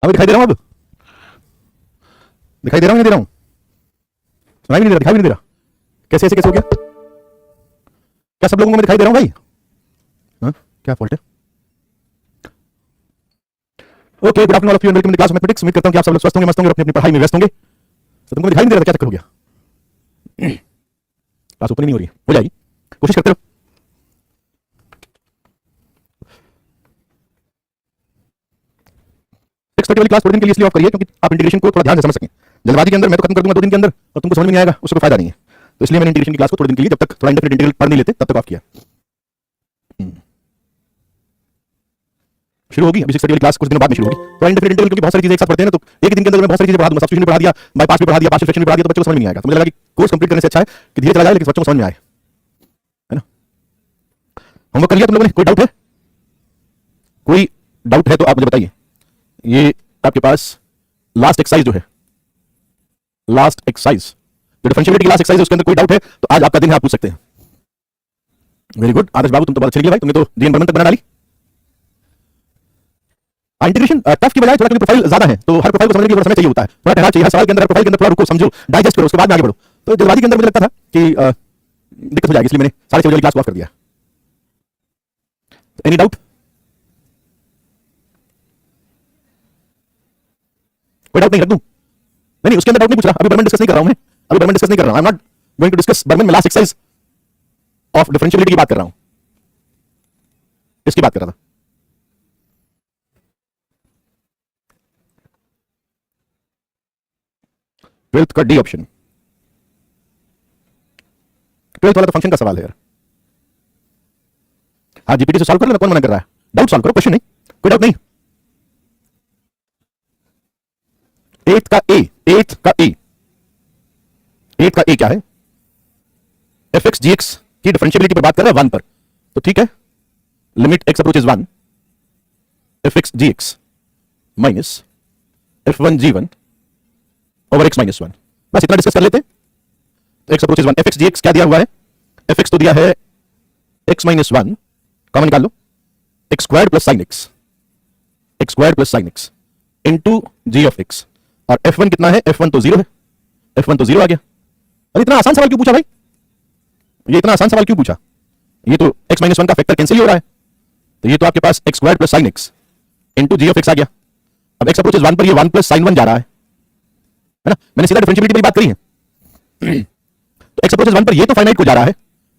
अब दिखाई दे रहा हूं? अब दिखाई दे रहा हूं? नहीं दे रहा हूं? सुनाई भी नहीं दे रहा, दिखाई भी नहीं दे रहा। कैसे ऐसे कैसे हो गया? क्या सब लोगों को मैं दिखाई दे रहा हूं भाई? हाँ, क्या फॉल्ट है? Okay, good afternoon all of you and welcome to class of mathematics. उम्मीद करता हूं कि आप सब लोग स्वस्थ होंगे, मस्त होंगे और अपनी अपनी पढ़ाई में व्यस्त होंगे। तो तुमको दिखाई नहीं दे रहा, क्या चक्कर हो गया? क्लास ओपन ही नहीं हो रही है, हो जाएगी, कोशिश करते रहो। वाली क्लास थोड़े दिन के लिए इसलिए ऑफ करिए क्योंकि आप इंटीग्रेशन को थोड़ा ध्यान से समझ सकें। जल्दबाजी के अंदर मैं तो खत्म कर दूंगा 2 दिन के अंदर और तुमको समझ में नहीं आएगा, उससे कोई फायदा नहीं है। तो इसलिए मैंने इंटीग्रेशन की क्लास को थोड़े दिन के लिए, जब तक थोड़ा इंडेफिनिट इंटीग्रल पढ़ नहीं लेते, तब तक ऑफ किया। शुरू होगी अभी 6:30 वाली क्लास कुछ दिनों बाद में शुरू होगी। थोड़ा इंडेफिनिट इंटीग्रल क्योंकि बहुत सारी चीजें एक साथ पढ़ते हैं ना, तो एक दिन के अंदर मैं बहुत सारी चीजें पढ़ा दूंगा। सब्स्टिट्यूशन भी पढ़ा दिया, बाय पास भी पढ़ा दिया, पार्शियल फ्रैक्शन भी पढ़ा दिया, तो बच्चों को समझ में नहीं आएगा। तो मुझे लगा कि कोर्स कंप्लीट करने से अच्छा है कि धीरे चला जाए लेकिन बच्चों को समझ में आए, है ना। होमवर्क कर लिया तुम लोगों ने? कोई डाउट है? कोई डाउट है तो आप मुझे बताइए। ये आपके पास लास्ट एक्सरसाइज जो है, लास्ट एक्सरसाइज जो डिफरेंशिएबिलिटी की लास्ट एक्सरसाइज है, उसके अंदर कोई डाउट है तो आज आपका दिन है, आप पूछ सकते हैं। वेरी गुड आदर्श बाबू, तुम तो बहुत अच्छे लिखे भाई, तुमने तो जीएन बर्मन तक बना डाली। इंटीग्रेशन टफ की बजाय थोड़ा क्योंकि प्रोफाइल ज्यादा है तो हर प्रोफाइल को समझने के लिए थोड़ा समय चाहिए होता है, थोड़ा ठहराव चाहिए। हर सवाल के अंदर, प्रोफाइल के अंदर थोड़ा रुको, समझो, डाइजेस्ट करो, उसके बाद में आगे बढ़ो। तो जल्दबाजी के अंदर मुझे लगता था कि दिक्कत हो जाएगी, इसलिए मैंने 6:30 वाली क्लास को ऑफ कर दिया। Any doubt? कोई डाउट नहीं? रख दूं? नहीं, उसके अंदर डाउट नहीं पूछ रहा, अभी बर्मन डिस्कस नहीं कर रहा हूं मैं, अभी बर्मन डिस्कस नहीं कर रहा हूं। I am not going to discuss बर्मन में लास्ट एक्सरसाइज ऑफ डिफरेंशिएबिलिटी की बात कर रहा हूं, इसकी बात कर रहा था। ट्वेल्थ का डी ऑप्शन, ट्वेल्थ वाला तो फंक्शन का सवाल है यार। हाँ, जीपीटी से सॉल्व कर लो ना, कौन मना कर रहा है? डाउट सॉल्व करो, क्वेश्चन नहीं, कोई डाउट नहीं। एथ का ए, एथ का ए, एथ का ए क्या है? एफ एक्स जी एक्स की डिफरेंशिएबिलिटी पर बात कर रहा है 1 पर, तो ठीक है। Limit x approaches 1 f x g x minus f1 g1 over x minus 1, बस इतना डिस्कस कर लेते हैं। तो x approaches 1 f x g x क्या दिया हुआ है? एफ एक्स तो दिया है x माइनस 1, कॉमन निकाल लो, x square plus sine x, x square plus sine x into g of x. और f1 कितना है? f1 तो 0 है, f1 तो 0 आ गया। अरे इतना आसान सवाल क्यों पूछा भाई? ये इतना आसान सवाल क्यों पूछा? ये तो x माइनस 1 का फैक्टर कैंसिल ही हो रहा है, तो ये तो आपके पास x square plus sine x into g of x आ गया। अब x अप्रोचेस 1 पर ये 1 प्लस साइन 1 जा रहा है ना, मैंने सीधा डिफरेंशिएबिलिटी की बात करी है। तो x अप्रोचेस 1 पर ये तो फाइनाइट को जा रहा है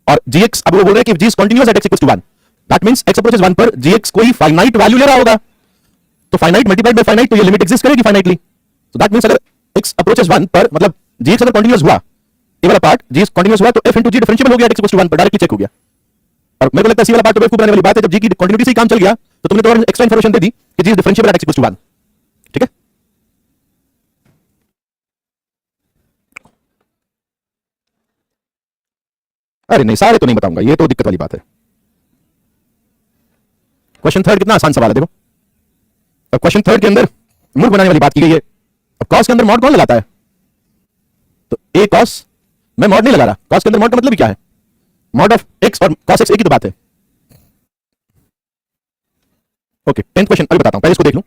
और gx, अब वो बोल रहे हैं कि g is continuous at x equals to 1, that means x approaches 1 पर gx कोई फाइनाइट वैल्यू ले रहा होगा, तो फाइनाइट मल्टीप्लाइड बाय फाइनाइट, तो ये लिमिट एग्जिस्ट करेगी फाइनाइटली। तो दैट मींस अगर x अप्रोचेस 1 पर मतलब gx अगर कंटीन्यूअस हुआ, ये वाला पार्ट gx कंटीन्यूअस हुआ, तो f into g डिफरेंशिएबल हो गया at x equals to 1 पर, डायरेक्टली चेक हो गया। और मेरे को लगता है सी वाला पार्ट तो बेवकूफ बनाने वाली बात है, जब g की कंटीन्यूटी से ही काम चल गया तो तुमने तो और एक्स्ट्रा इंफॉर्मेशन दे दी कि g is differentiable at x equals to 1, ठीक है। अरे नहीं, सारे तो नहीं बताऊंगा, ये तो दिक्कत वाली बात है। क्वेश्चन थर्ड कितना आसान सवाल है, देखो। अब क्वेश्चन थर्ड के अंदर मूल बनाने वाली बात की गई है। अब कॉस के अंदर मॉड कौन लगाता है? तो ए कॉस, मैं मॉड नहीं लगा रहा। कॉस के अंदर मॉड का मतलब क्या है? मॉड ऑफ एक्स और कॉस एक्स एक ही तो बात है। ओके, 10th क्वेश्चन अभी बताता हूं, पहले इसको देख लूं।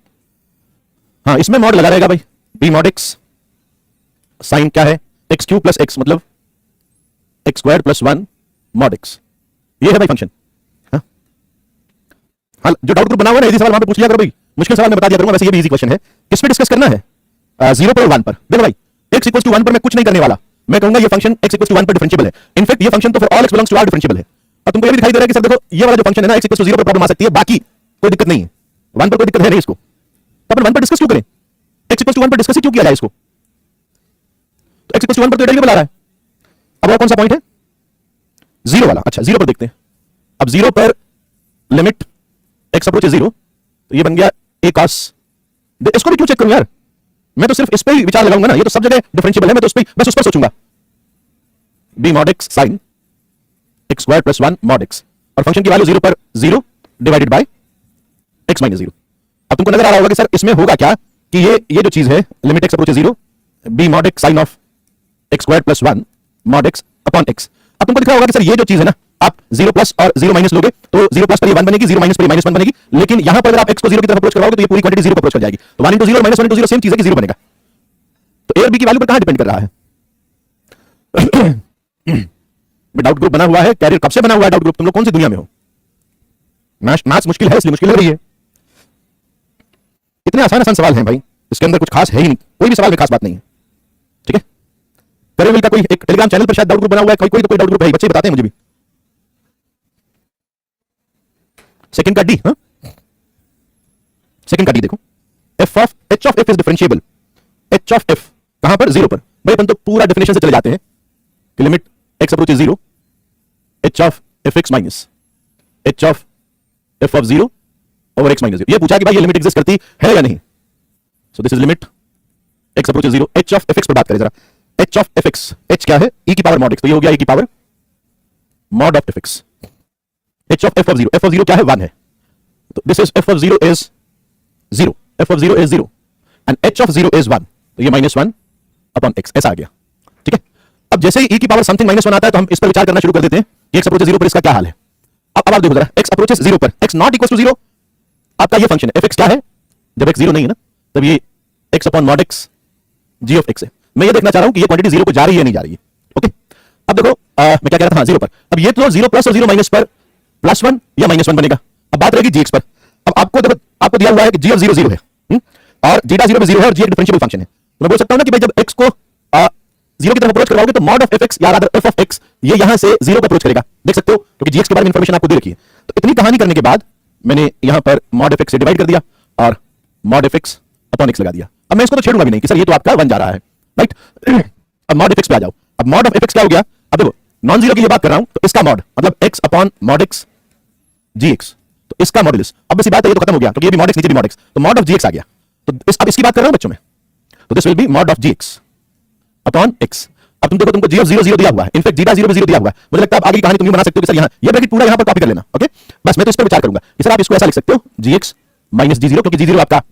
हाँ, इसमें मॉड लगा रहेगा भाई, बी मॉड एक्स साइन क्या है? एक्स क्यूब प्लस एक्स, मतलब x square plus 1 mod x, ये है भाई फंक्शन। हाँ, जो डाउट ग्रुप बना हुआ है ना, इजी सवाल वहां पे पूछ लिया करो भाई, मुश्किल सवाल मैं बता दिया करूंगा, वैसे ये भी इजी क्वेश्चन है। किस पे डिस्कस करना है? 0 पर और 1 पर। देखो भाई, x इक्वल्स टू 1 पर मैं कुछ नहीं करने वाला, मैं कहूंगा ये फंक्शन x इक्वल्स टू 1 पर डिफरेंशिएबल है। इनफैक्ट ये फंक्शन तो for all x belongs to r differentiable है। अब तुमको ये भी दिखाई दे रहा है कि सर देखो ये वाला जो फंक्शन है ना, x इक्वल्स टू 0 पर प्रॉब्लम आ सकती है, बाकी कोई दिक्कत नहीं है। 1 पर कोई दिक्कत है नहीं इसको, तो अपन 1 पर डिस्कस क्यों करें? x इक्वल्स टू 1 पर डिस्कस ही क्यों किया जाए इसको? तो x इक्वल्स टू 1 पर तो डेरिवेटिव आ रहा है। अब और कौन सा पॉइंट है? 0 वाला। अच्छा, 0 पर देखते हैं। अब 0 पर लिमिट x अप्रोचेस 0, तो ये बन गया a cos। इसको भी क्यों चेक करूं यार? मैं तो सिर्फ इस पे ही विचार लगाऊंगा ना, ये तो सब जगह डिफरेंशिएबल है, मैं तो उस पे बस उस पर सोचूंगा। b mod x sin x square plus 1 mod x, और फंक्शन की वैल्यू 0 पर 0 डिवाइडेड बाय x माइनस 0। अब तुमको नजर आ रहा होगा कि सर इसमें होगा क्या कि ये जो चीज है limit x approaches 0 b mod x sin of x square plus 1 mod x upon x। अब तुमको दिख रहा होगा कि सर ये जो चीज है ना, आप 0 प्लस और 0 माइनस लोगे तो 0 प्लस पर ये 1 बनेगी, 0 माइनस पर ये -1 बनेगी, लेकिन यहां पर अगर आप x को 0 की तरफ अप्रोच करवाओगे तो ये पूरी क्वांटिटी 0 पर अप्रोच कर जाएगी। तो 1 × 0 -1 × 0 सेम चीज है कि 0 बनेगा। तो ए और बी की वैल्यू पर कहां डिपेंड कर रहा है? डाउट ग्रुप बना हुआ है, कैरियर कब से बना हुआ है डाउट ग्रुप? तुम लोग कौन सी दुनिया में हो? मैथ्स मुश्किल है इसलिए मुश्किल लग रही है। इतने आसान आसान सवाल हैं भाई, इसके अंदर कुछ खास है ही नहीं, कोई भी सवाल में खास बात नहीं है। ठीक है, करेविल का कोई एक टेलीग्राम चैनल पर शायद डाउट ग्रुप बना हुआ है, कोई डाउट ग्रुप है, बच्चे बताते हैं मुझे भी। सेकंड का डी, हाँ सेकंड का डी देखो, H of F is differentiable, H of F कहां पर? 0 पर। भाई अपन तो पूरा डेफिनेशन से चले जाते हैं कि limit x approaches 0, H of F x minus H of F of 0 over x minus 0। ये पूछा कि भाई ये लिमिट एग्जिस्ट करती है या नहीं। सो this is limit x approaches 0, H of F x पर बात करें जरा। H of F x, H क्या है? ई की पावर मॉड एक्स, तो ये हो गया ई की power mod of F x. H of F of 0, F of 0 क्या है? 1 है, तो this is F of 0 is 0, F of 0 is 0 and H of 0 is 1, तो ये -1 अपॉन एक्स ऐसा आ गया। ठीक है, अब जैसे ही ई की पावर समथिंग -1 आता है तो हम इस पर विचार करना शुरू कर देते हैं कि एक्स अप्रोचेस 0 पर इसका क्या हाल है। अब आप देखो जरा, एक्स अप्रोचेस 0 पर, एक्स नॉट इक्वल टू 0, आपका ये फंक्शन है एफ एक्स क्या है? जब एक्स 0 नहीं है ना तब ये x upon mod x g of x है। मैं ये देखना चाह रहा हूं कि ये क्वांटिटी 0 पर जा रही है नहीं जा रही है। ओके, अब देखो मैं क्या कह रहा था, 0 पर, अब ये तो 0 प्लस और 0 माइनस पर +1 या -1 बनेगा। अब बात रहेगी जीएक्स पर। अब आपको देखो, आपको दिया हुआ है कि जी ऑफ 0 0 है और जीटा 0 पे 0 है और जी एक डिफरेंशिएबल फंक्शन है, तो मैं बोल सकता हूं ना कि भाई जब x को 0 की तरफ अप्रोच करवाओगे तो मॉड ऑफ fx या रादर f ऑफ x ये यहां से 0 को अप्रोच करेगा। देख सकते हो क्योंकि gx के बारे में इंफॉर्मेशन आपको दे रखी है। तो इतनी कहानी करने के बाद मैंने यहां पर मॉड fx से डिवाइड कर दिया और मॉड fx अपॉन x लगा दिया। अब मैं इसको तो छेड़ूंगा भी नहीं कि सर ये तो आपका 1 जा रहा है, राइट। अब मॉड fx पे आ जाओ। अब मॉड ऑफ fx क्या हो गया? अब देखो नॉन जीरो की लिए बात कर रहा हूं तो इसका मॉड मतलब x upon mod x gx, तो इसका मॉडुलस, अब इसी बात है ये तो खत्म हो गया क्योंकि ये भी मॉड x नीचे भी मॉड x, तो मॉड ऑफ gx आ गया। तो अब इसकी बात कर रहा हूं बच्चों में, तो this will B mod of gx upon x। अब तुम देखो तुमको g ऑफ 0 0 दिया हुआ है, इनफैक्ट जीटा 0 पे 0 दिया हुआ है। मुझे लगता है अब आगे की कहानी तुम भी बना सकते हो कि सर यहां ये ब्रैकेट पूरा यहां पर कॉपी कर लेना। ओके, बस मैं तो इस पर विचार करूंगा कि सर आप इसको ऐसा लिख सकते हो gx माइनस g0 क्योंकि g0 आपका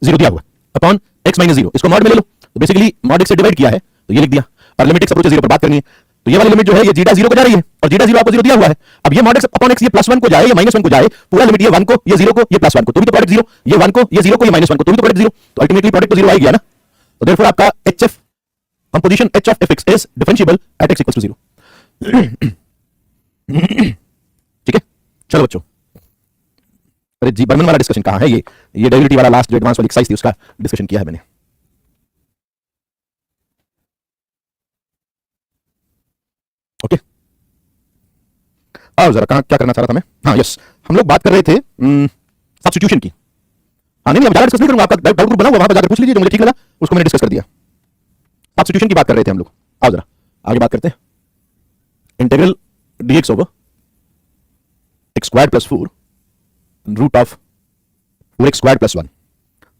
0 दिया हुआ है अपॉन x माइनस 0, इसको मॉड में ले लो तो बेसिकली मॉड x से डिवाइड किया है तो ये लिख दिया और लिमिट x अप्रोच 0 पर बात करनी है तो ये वाली लिमिट जो है ये जीटा 0 को जा रही है और जीटा 0 आपको 0 दिया हुआ है। अब ये मॉड x अपॉन x ये +1 को जाए या -1 को जाए, पूरा लिमिट ये 1 को ये 0 को ये +1 को, तो भी तो प्रोडक्ट 0, ये 1 को ये 0 को ये -1 को, तो भी तो प्रोडक्ट 0, तो अल्टीमेटली प्रोडक्ट तो 0 आ गया ना। तो देयरफॉर आपका hf composition h of fx is differentiable at x equals to 0। ठीक है, चलो बच्चों, अरे जी बर्मन वाला डिस्कशन कहां है? ये डेरिवेटिव वाला लास्ट जो एडवांस वाली एक्सरसाइज थी उसका डिस्कशन किया है मैंने। ओके, और जरा क्या करना चाह रहा था मैं? हाँ यस, हम लोग बात कर रहे थे सब्स्टिट्यूशन की। हाँ नहीं अब ज्यादा डिस्कस नहीं करूंगा, आपका डाउट ग्रुप बना हुआ वहां पर जाकर पूछ लीजिए, जो मुझे ठीक लगा उसको मैंने डिस्कस कर दिया। सब्स्टिट्यूशन की बात कर रहे थे हम लोग। आओ जरा आगे बात करते हैं। Integral dx over x squared plus 4 root of 4x squared plus 1।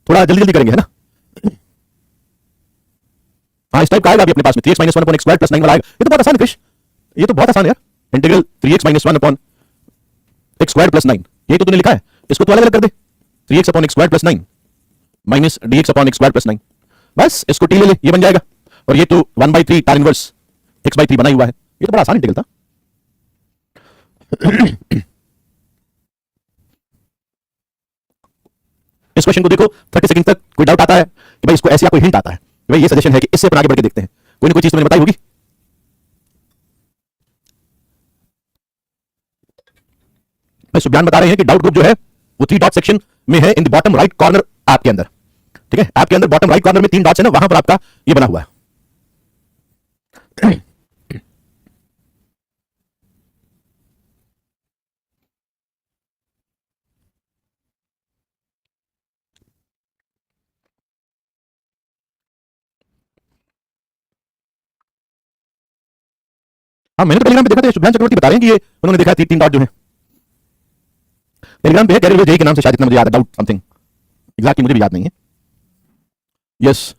थोड़ा जल्दी जल्दी करेंगे है ना? हाँ इस टाइप का आएगा अभी अपने पास में 3x minus 1 upon x squared plus 9 वाला आएगा। ये तो बहुत आसान है क्रिश, ये तो बहुत आसान है यार। Integral 3x minus 1 upon x squared plus 9, ये तो तूने लिखा है, इसको तो अलग अलग कर दे। 3x upon x squared plus 9 minus dx upon x squared plus 9, बस इसको t ले ले, ये बन जाएगा। और ये तो 1/3 tan इनवर्स x/3 बना ही हुआ है, ये तो बड़ा आसान इंटीग्रल था। इस क्वेश्चन को देखो 30 सेकंड तक कोई डाउट आता है कि भाई इसको ऐसे या कोई हिंट आता है कि भाई ये सजेशन है कि इससे अपन आगे बढ़ के देखते हैं, कोई ना कोई चीज तो मैंने बताई होगी। मैं सुबयान बता रहे हैं कि डाउट ग्रुप जो है वो 3 डॉट सेक्शन में है in the bottom right corner app के अंदर। ठीक है, ऐप के अंदर बॉटम राइट कॉर्नर में 3 डॉट्स है ना, वहां पर आपका ये बना हुआ है। हाँ मैंने तो टेलीग्राम पे देखा था, सुबयान चक्रवर्ती बता रहे हैं कि ये उन्होंने देखा 3 डॉट जो है टेलीग्राम पे है, कैरियर जेई के नाम से शायद, इतना मुझे याद है, डाउट समथिंग एग्जैक्टली मुझे भी याद नहीं है। यस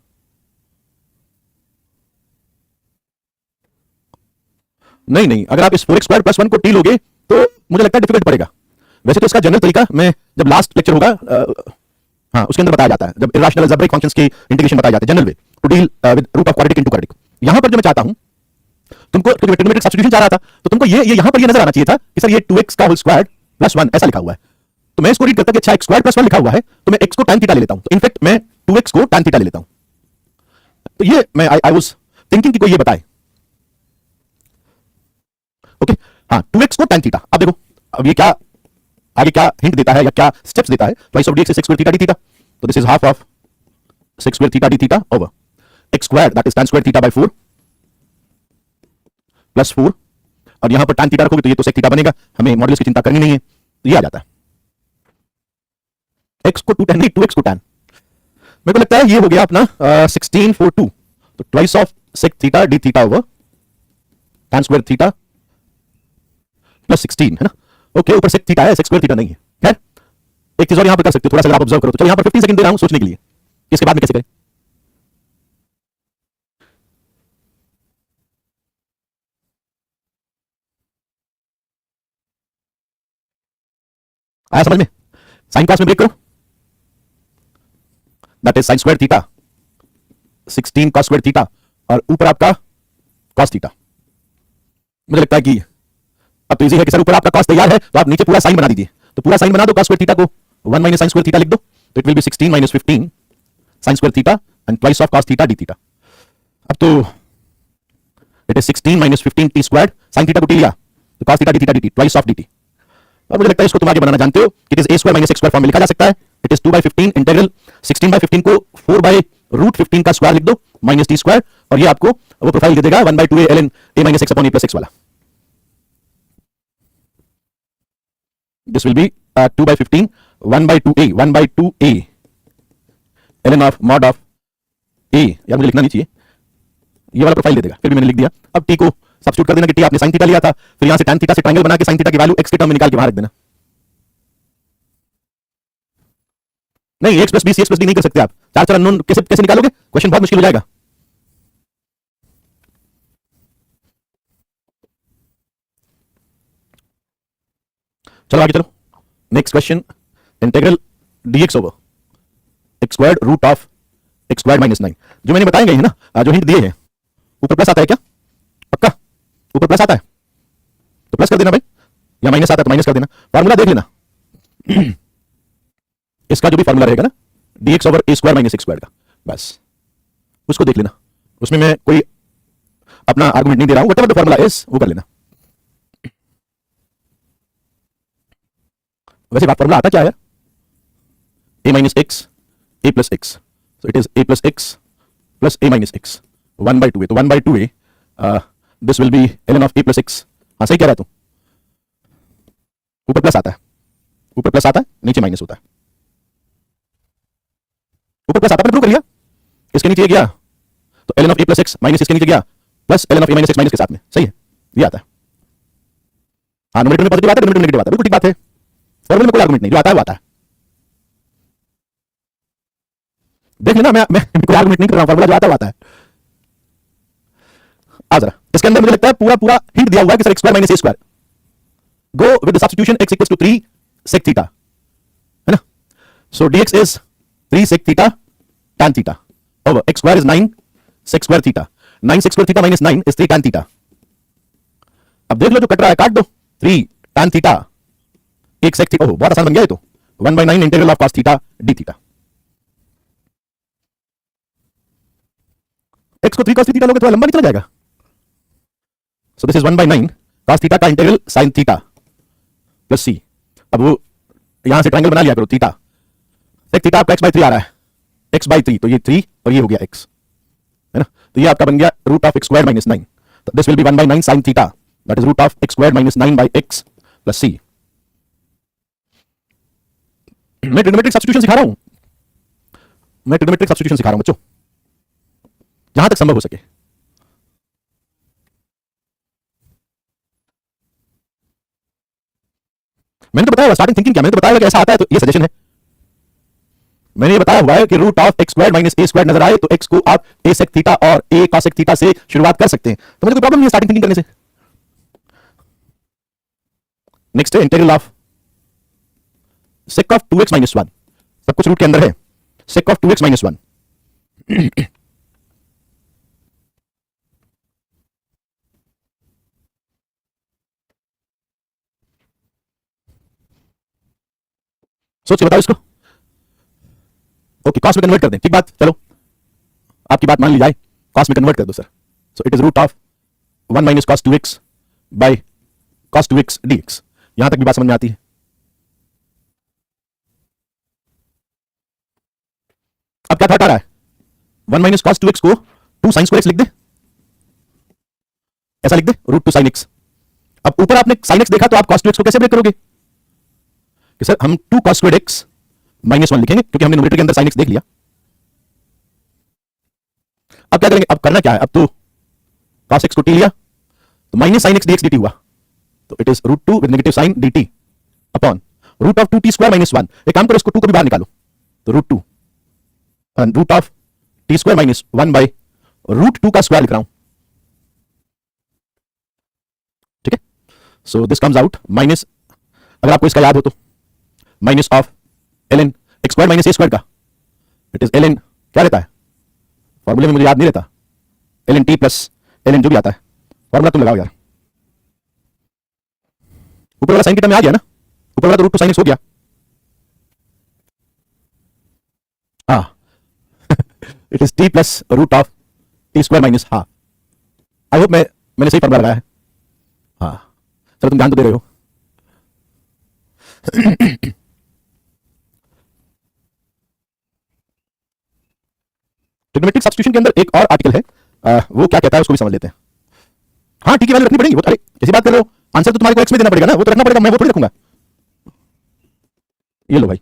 नहीं नहीं, अगर आप इस 4x स्क्वायर प्लस 1 को टी लोगे तो मुझे लगता है डिफिकल्ट पड़ेगा। वैसे तो इसका जनरल तरीका मैं जब लास्ट लेक्चर होगा हाँ उसके अंदर बताया जाता है, जब इररेशनल अलजेब्रिक फंक्शंस की इंटीग्रेशन बताए जाते हैं general way to deal with root of quadratic into quadratic. यहां पर जो मैं चाहता हूं तुमको ट्रिग्नोमेट्रिक सब्स्टिट्यूशन चाह रहा था, तो तुमको ये यहां पर ये नजर आना चाहिए था कि सर ये 2x का होल स्क्वायर प्लस 1 ऐसा लिखा हुआ है। तो मैं इसको रीड करता कि अच्छा x स्क्वायर प्लस 1 लिखा हुआ है, तो मैं x को tan थीटा ले लेता हूं। तो इनफैक्ट मैं 2x को tan थीटा ले लेता हूं। तो ये मैं आई वाज थिंकिंग कि कोई ये बताए। ओके, हां 2x को tan थीटा। अब देखो अब ये क्या आगे क्या हिंट देता है या क्या स्टेप्स देता है। Twice of dx is sec square theta d theta, तो this is half of sec square theta d theta over x square that is tan square theta by 4 plus 4, और यहां पर tan थीटा रखोगे तो ये तो sec थीटा बनेगा, हमें मॉडुलस की चिंता करनी नहीं है, तो ये आ जाता है x को 2 tan नहीं 2x को tan। मेरे को लगता है ये हो गया अपना 1642, तो twice of sec theta d theta over tan square theta plus 16 है ना। ओके, ऊपर sec थीटा है, sec स्क्वायर थीटा नहीं है। खैर एक चीज और यहां पर कर सकते हो, थोड़ा सा आप ऑब्जर्व करो तो। चलो यहां पर 15 सेकंड दे रहा हूं सोचने के लिए, इसके बाद में कैसे करें। आया समझ में? साइन क्लास में ब्रेक करो, that is sine square theta 16 cos square theta, और ऊपर आपका cos थीटा। मुझे लगता है कि अब तो इजी है कि सर ऊपर आपका cos तैयार है तो आप नीचे पूरा साइन बना दीजिए। तो पूरा साइन बना दो, cos स्क्वायर थीटा को 1 माइनस sin स्क्वायर थीटा लिख दो, तो it will be 16 minus 15 sin square theta and twice of cos theta d theta. अब तो it is 16 minus 15 t squared, sin theta को t लिया तो cos theta d theta dt twice of dt। और मुझे लगता है इसको तुम आगे बनाना जानते हो, it is a square minus x square form में लिखा जा सकता है। इट इज 2/15 इंटीग्रल 16/15 को 4/√15 का स्क्वायर लिख दो माइनस t स्क्वायर, और ये आपको वो प्रोफाइल दे देगा 1/2a ln a minus x upon a plus x वाला। This will B 2/15 1/2a 1/2a ln of mod of a। यार मुझे लिखना नहीं चाहिए, ये वाला प्रोफाइल दे देगा, फिर भी मैंने लिख दिया। अब t को सब्स्टिट्यूट कर देना कि t आपने sin थीटा लिया था, फिर यहां से tan थीटा से ट्रायंगल बना के sin थीटा की वैल्यू x के टर्म में निकाल के बाहर रख देना। नहीं x plus b c x plus d नहीं कर सकते आप, चार चार अननोन कैसे कैसे निकालोगे, क्वेश्चन बहुत मुश्किल हो जाएगा। चलो आगे चलो, next question, integral dx over x squared root of x squared minus 9। जो मैंने बताए गए हैं ना, जो हिंट दिए हैं, ऊपर प्लस आता है क्या? पक्का ऊपर प्लस आता है तो प्लस कर देना भाई, या माइनस आता है तो माइनस कर देना। फार्मूला देख लेना इसका जो भी फार्मूला रहेगा ना dx over a square minus x square का, बस उसको देख लेना। उसमें मैं कोई अपना आर्गुमेंट नहीं दे रहा हूं, व्हाटएवर द फार्मूला इज वो कर लेना। वैसे बात फार्मूला आता क्या है यार, a minus x a plus x, so it is a plus x plus a minus x 1/2a, तो 1/2a this will be ln of a plus x। हाँ सही कह रहा है तू, ऊपर प्लस आता है, ऊपर प्लस आता है नीचे माइनस होता है, ऊपर प्लस आता है, प्रूव कर लिया। इसके नीचे गया तो ln of a plus x minus इसके नीचे गया plus ln of a minus x minus के साथ में, सही है ये आता है। हाँ न्यूमरेटर में पॉजिटिव आता है, डिनोमिनेटर में नेगेटिव आता है, बिल्कुल ठीक बात है। फॉर्मूले में कोई आर्गुमेंट नहीं, जो आता है वो आता है। देख लेना, मैं कोई आर्गुमेंट नहीं कर रहा हूं, फॉर्मूला जो आता है वो आता है। आ जरा इसके अंदर मुझे लगता है पूरा पूरा हिंट दिया हुआ है कि sir x square minus a square, go with the substitution x equals to 3 sec theta, है ना। So dx is 3 sec theta tan theta over x square is 9 sec square theta, 9 sec square theta minus 9 is 3 tan theta. अब देख लो जो cut रहा है काट दो, 3 tan theta 1 sec theta, ओह बहुत आसान बन गया ये तो, 1/9 integral of cos theta d theta. x को 3 cos थीटा लोगे तो लंबा नहीं चला जाएगा। So this is 1/9 cos theta का integral sin theta plus c। अब वो यहां से ट्रायंगल बना लिया करो, थीटा sec थीटा आपका x/3 आ रहा है, x/3 तो ये 3 और ये हो गया x, है ना। तो ये आपका बन गया root of x square minus 9, तो this will be 1/9 sin theta that is root of x square minus 9 by x plus c। मैं ट्रिग्नोमेट्रिक सब्स्टिट्यूशन सिखा रहा हूं, मैं ट्रिग्नोमेट्रिक सब्स्टिट्यूशन सिखा रहा हूं बच्चों, जहां तक संभव हो सके। मैंने तो बताया स्टार्टिंग थिंकिंग क्या, मैंने तो बताया कि ऐसा आता है तो ये सजेशन है। मैंने ये बताया हुआ है कि root of x square minus a square नजर आए तो x को आप a sec थीटा और a cos sec थीटा से शुरुआत कर सकते हैं, तो मुझे कोई प्रॉब्लम नहीं है स्टार्टिंग थिंकिंग करने से। नेक्स्ट है integral of sec of 2x minus 1, सब कुछ रूट के अंदर है, sec of 2x minus 1। सोच के बताओ इसको। ओके, कॉस में कन्वर्ट कर दें, ठीक बात, चलो आपकी बात मान ली जाए, कॉस में कन्वर्ट कर दो sir. So it is root of 1 minus cos 2x by cos 2x dx। यहां तक भी बात समझ में आती है। अब क्या थॉट आ रहा है, 1 माइनस कॉस 2x को 2 साइन स्क्वायर x लिख दे, ऐसा लिख दे, रूट 2 साइन x। अब ऊपर आपने साइन x देखा तो आप cos 2x को कैसे ब्रेक करोगे कि सर हम 2 cos स्क्वायर x -1 लिखेंगे क्योंकि हमने न्यूमरेटर के अंदर साइन x देख लिया। अब क्या करेंगे, अब करना क्या है, अब तो cos x को t लिया तो minus sine x dx dt हुआ, तो it is root 2 with negative sine dt upon root of 2t square -1। एक काम करो, इसको 2 को भी बाहर निकालो, तो root 2 root of t square -1 by root 2 का स्क्वायर लिख रहा हूं, ठीक है। So this comes out minus, अगर आपको इसका याद हो तो minus of ln x square minus a square का, इट इज ln क्या रहता है, फॉर्मूले में मुझे याद नहीं रहता, ln t प्लस ln जो भी आता है, फॉर्मूला तुम लगाओ यार। ऊपर वाला साइन की टर्म में आ गया ना, ऊपर वाला तो रूट 2 साइन x हो गया, हाँ it is t plus root of t square minus half. I hope मैंने सही फॉर्मूला लगाया है, हाँ चलो तुम ध्यान तो दे रहे हो। ट्रिग्नोमेट्रिक सब्स्टिट्यूशन के अंदर एक और आर्टिकल है, वो क्या कहता है उसको भी समझ लेते हैं। हाँ टी की वैल्यू रखनी पड़ेगी, वो अरे कैसी बात कर रहे हो, आंसर तो तुम्हारे को एक्स में देना पड़ेगा ना, वो तो रखना पड़ेगा, मैं वो थोड़ी रखूंगा। ये लो भाई,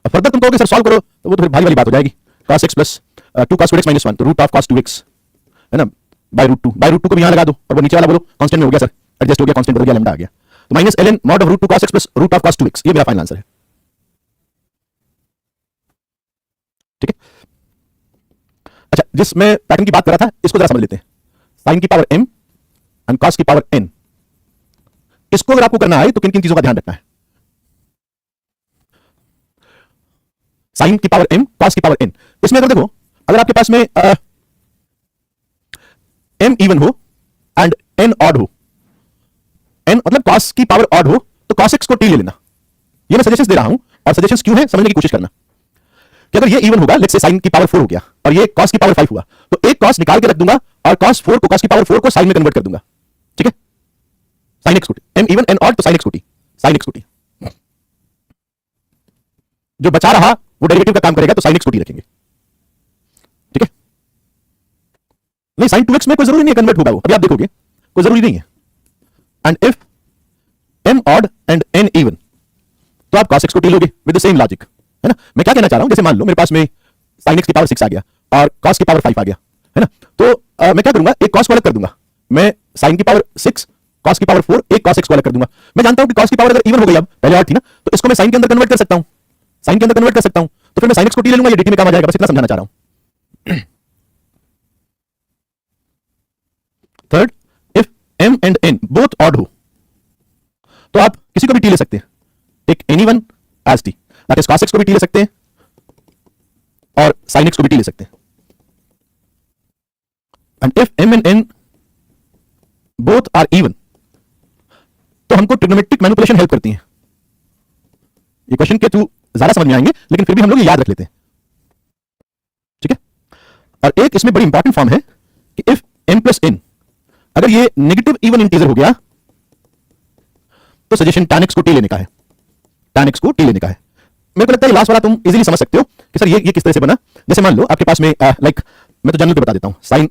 अब फर्दर तुम कहोगे सर सॉल्व करो, तो वो तो फिर भारी वाली बात हो जाएगी। cos x plus 2 cos 2x -1 तो रूट ऑफ cos 2x है ना, बाय रूट 2 को भी यहां लगा दो, और वो नीचे वाला बोलो कांस्टेंट में हो गया सर, एडजस्ट हो गया, कांस्टेंट बदल गया, लैम्डा आ गया, तो minus ln mod of root 2 cos x plus root of cos 2x, ये मेरा फाइनल आंसर है, ठीक है। अच्छा, जिस मैं पैटर्न की बात कर रहा था इसको जरा समझ लेते हैं, साइन की पावर m एंड cos की पावर n, इसको अगर आपको करना है तो किन किन चीजों का ध्यान रखना है, साइन की पावर m cos की पावर n, इसमें अगर देखो, अगर आपके पास में m इवन हो एंड n ऑड हो, n मतलब cos की पावर ऑड हो तो cos x को t ले लेना, ये मैं सजेशंस दे रहा हूं, और सजेशंस क्यों है समझने की कोशिश करना कि अगर ये इवन होगा, लेट्स से sin की पावर 4 हो गया और ये cos की पावर 5 हुआ, तो एक cos निकाल के रख दूंगा और cos 4 को, cos की पावर 4 को sin में कन्वर्ट कर दूंगा, ठीक है, sin x को t, m even n odd तो sin x को t, sin x को t, जो बचा रहा वो डेरिवेटिव का काम करेगा तो sin x को t रखेंगे, ठीक है। नहीं sin 2x में कोई जरूरी नहीं है कन्वर्ट होगा वो, अभी आप देखोगे कोई जरूरी नहीं है, and if m odd and n even तो आप cos x को t लोगे विद द सेम लॉजिक, है ना। मैं क्या कहना चाह रहा हूं, जैसे मान लो मेरे पास में sin x की पावर 6 आ गया और cos की पावर 5 आ गया, है ना, तो मैं क्या करूंगा, एक cos को अलग कर दूंगा, मैं sin की पावर 6 cos की पावर 4 एक cos x को अलग कर दूंगा। मैं जानता हूं कि cos की पावर अगर इवन हो गई, अब पहले और थी ना, तो इसको मैं sin के अंदर कन्वर्ट कर सकता हूं, sin के अंदर कन्वर्ट कर सकता हूं, तो फिर मैं sin x को t ले लूंगा, ये dt में काम आ जाएगा, बस इतना समझाना चाह रहा हूं। Third, if m and n both odd हो तो आप किसी को भी t ले सकते हैं, एक anyone as t, that is cos x को भी t ले सकते हैं और sin x को भी t ले सकते हैं, and if m and n both are even तो हमको ट्रिग्नोमेट्रिक मैनिपुलेशन हेल्प करती है। ये क्वेश्चन के थ्रू ज्यादा समझ में आएंगे, लेकिन फिर भी हम लोग ये याद रख लेते हैं, ठीक है। और एक इसमें बड़ी इंपॉर्टेंट फॉर्म है कि इफ m प्लस n अगर ये नेगेटिव इवन इंटीजर हो गया तो सजेशन tan x को t लेने का है, tan x को t लेने का है। मेरे को लगता है लास्ट वाला तुम इजीली समझ सकते हो कि सर ये किस तरह से बना। जैसे मान लो आपके पास में लाइक मैं तो जनरल पे बता देता हूं, sin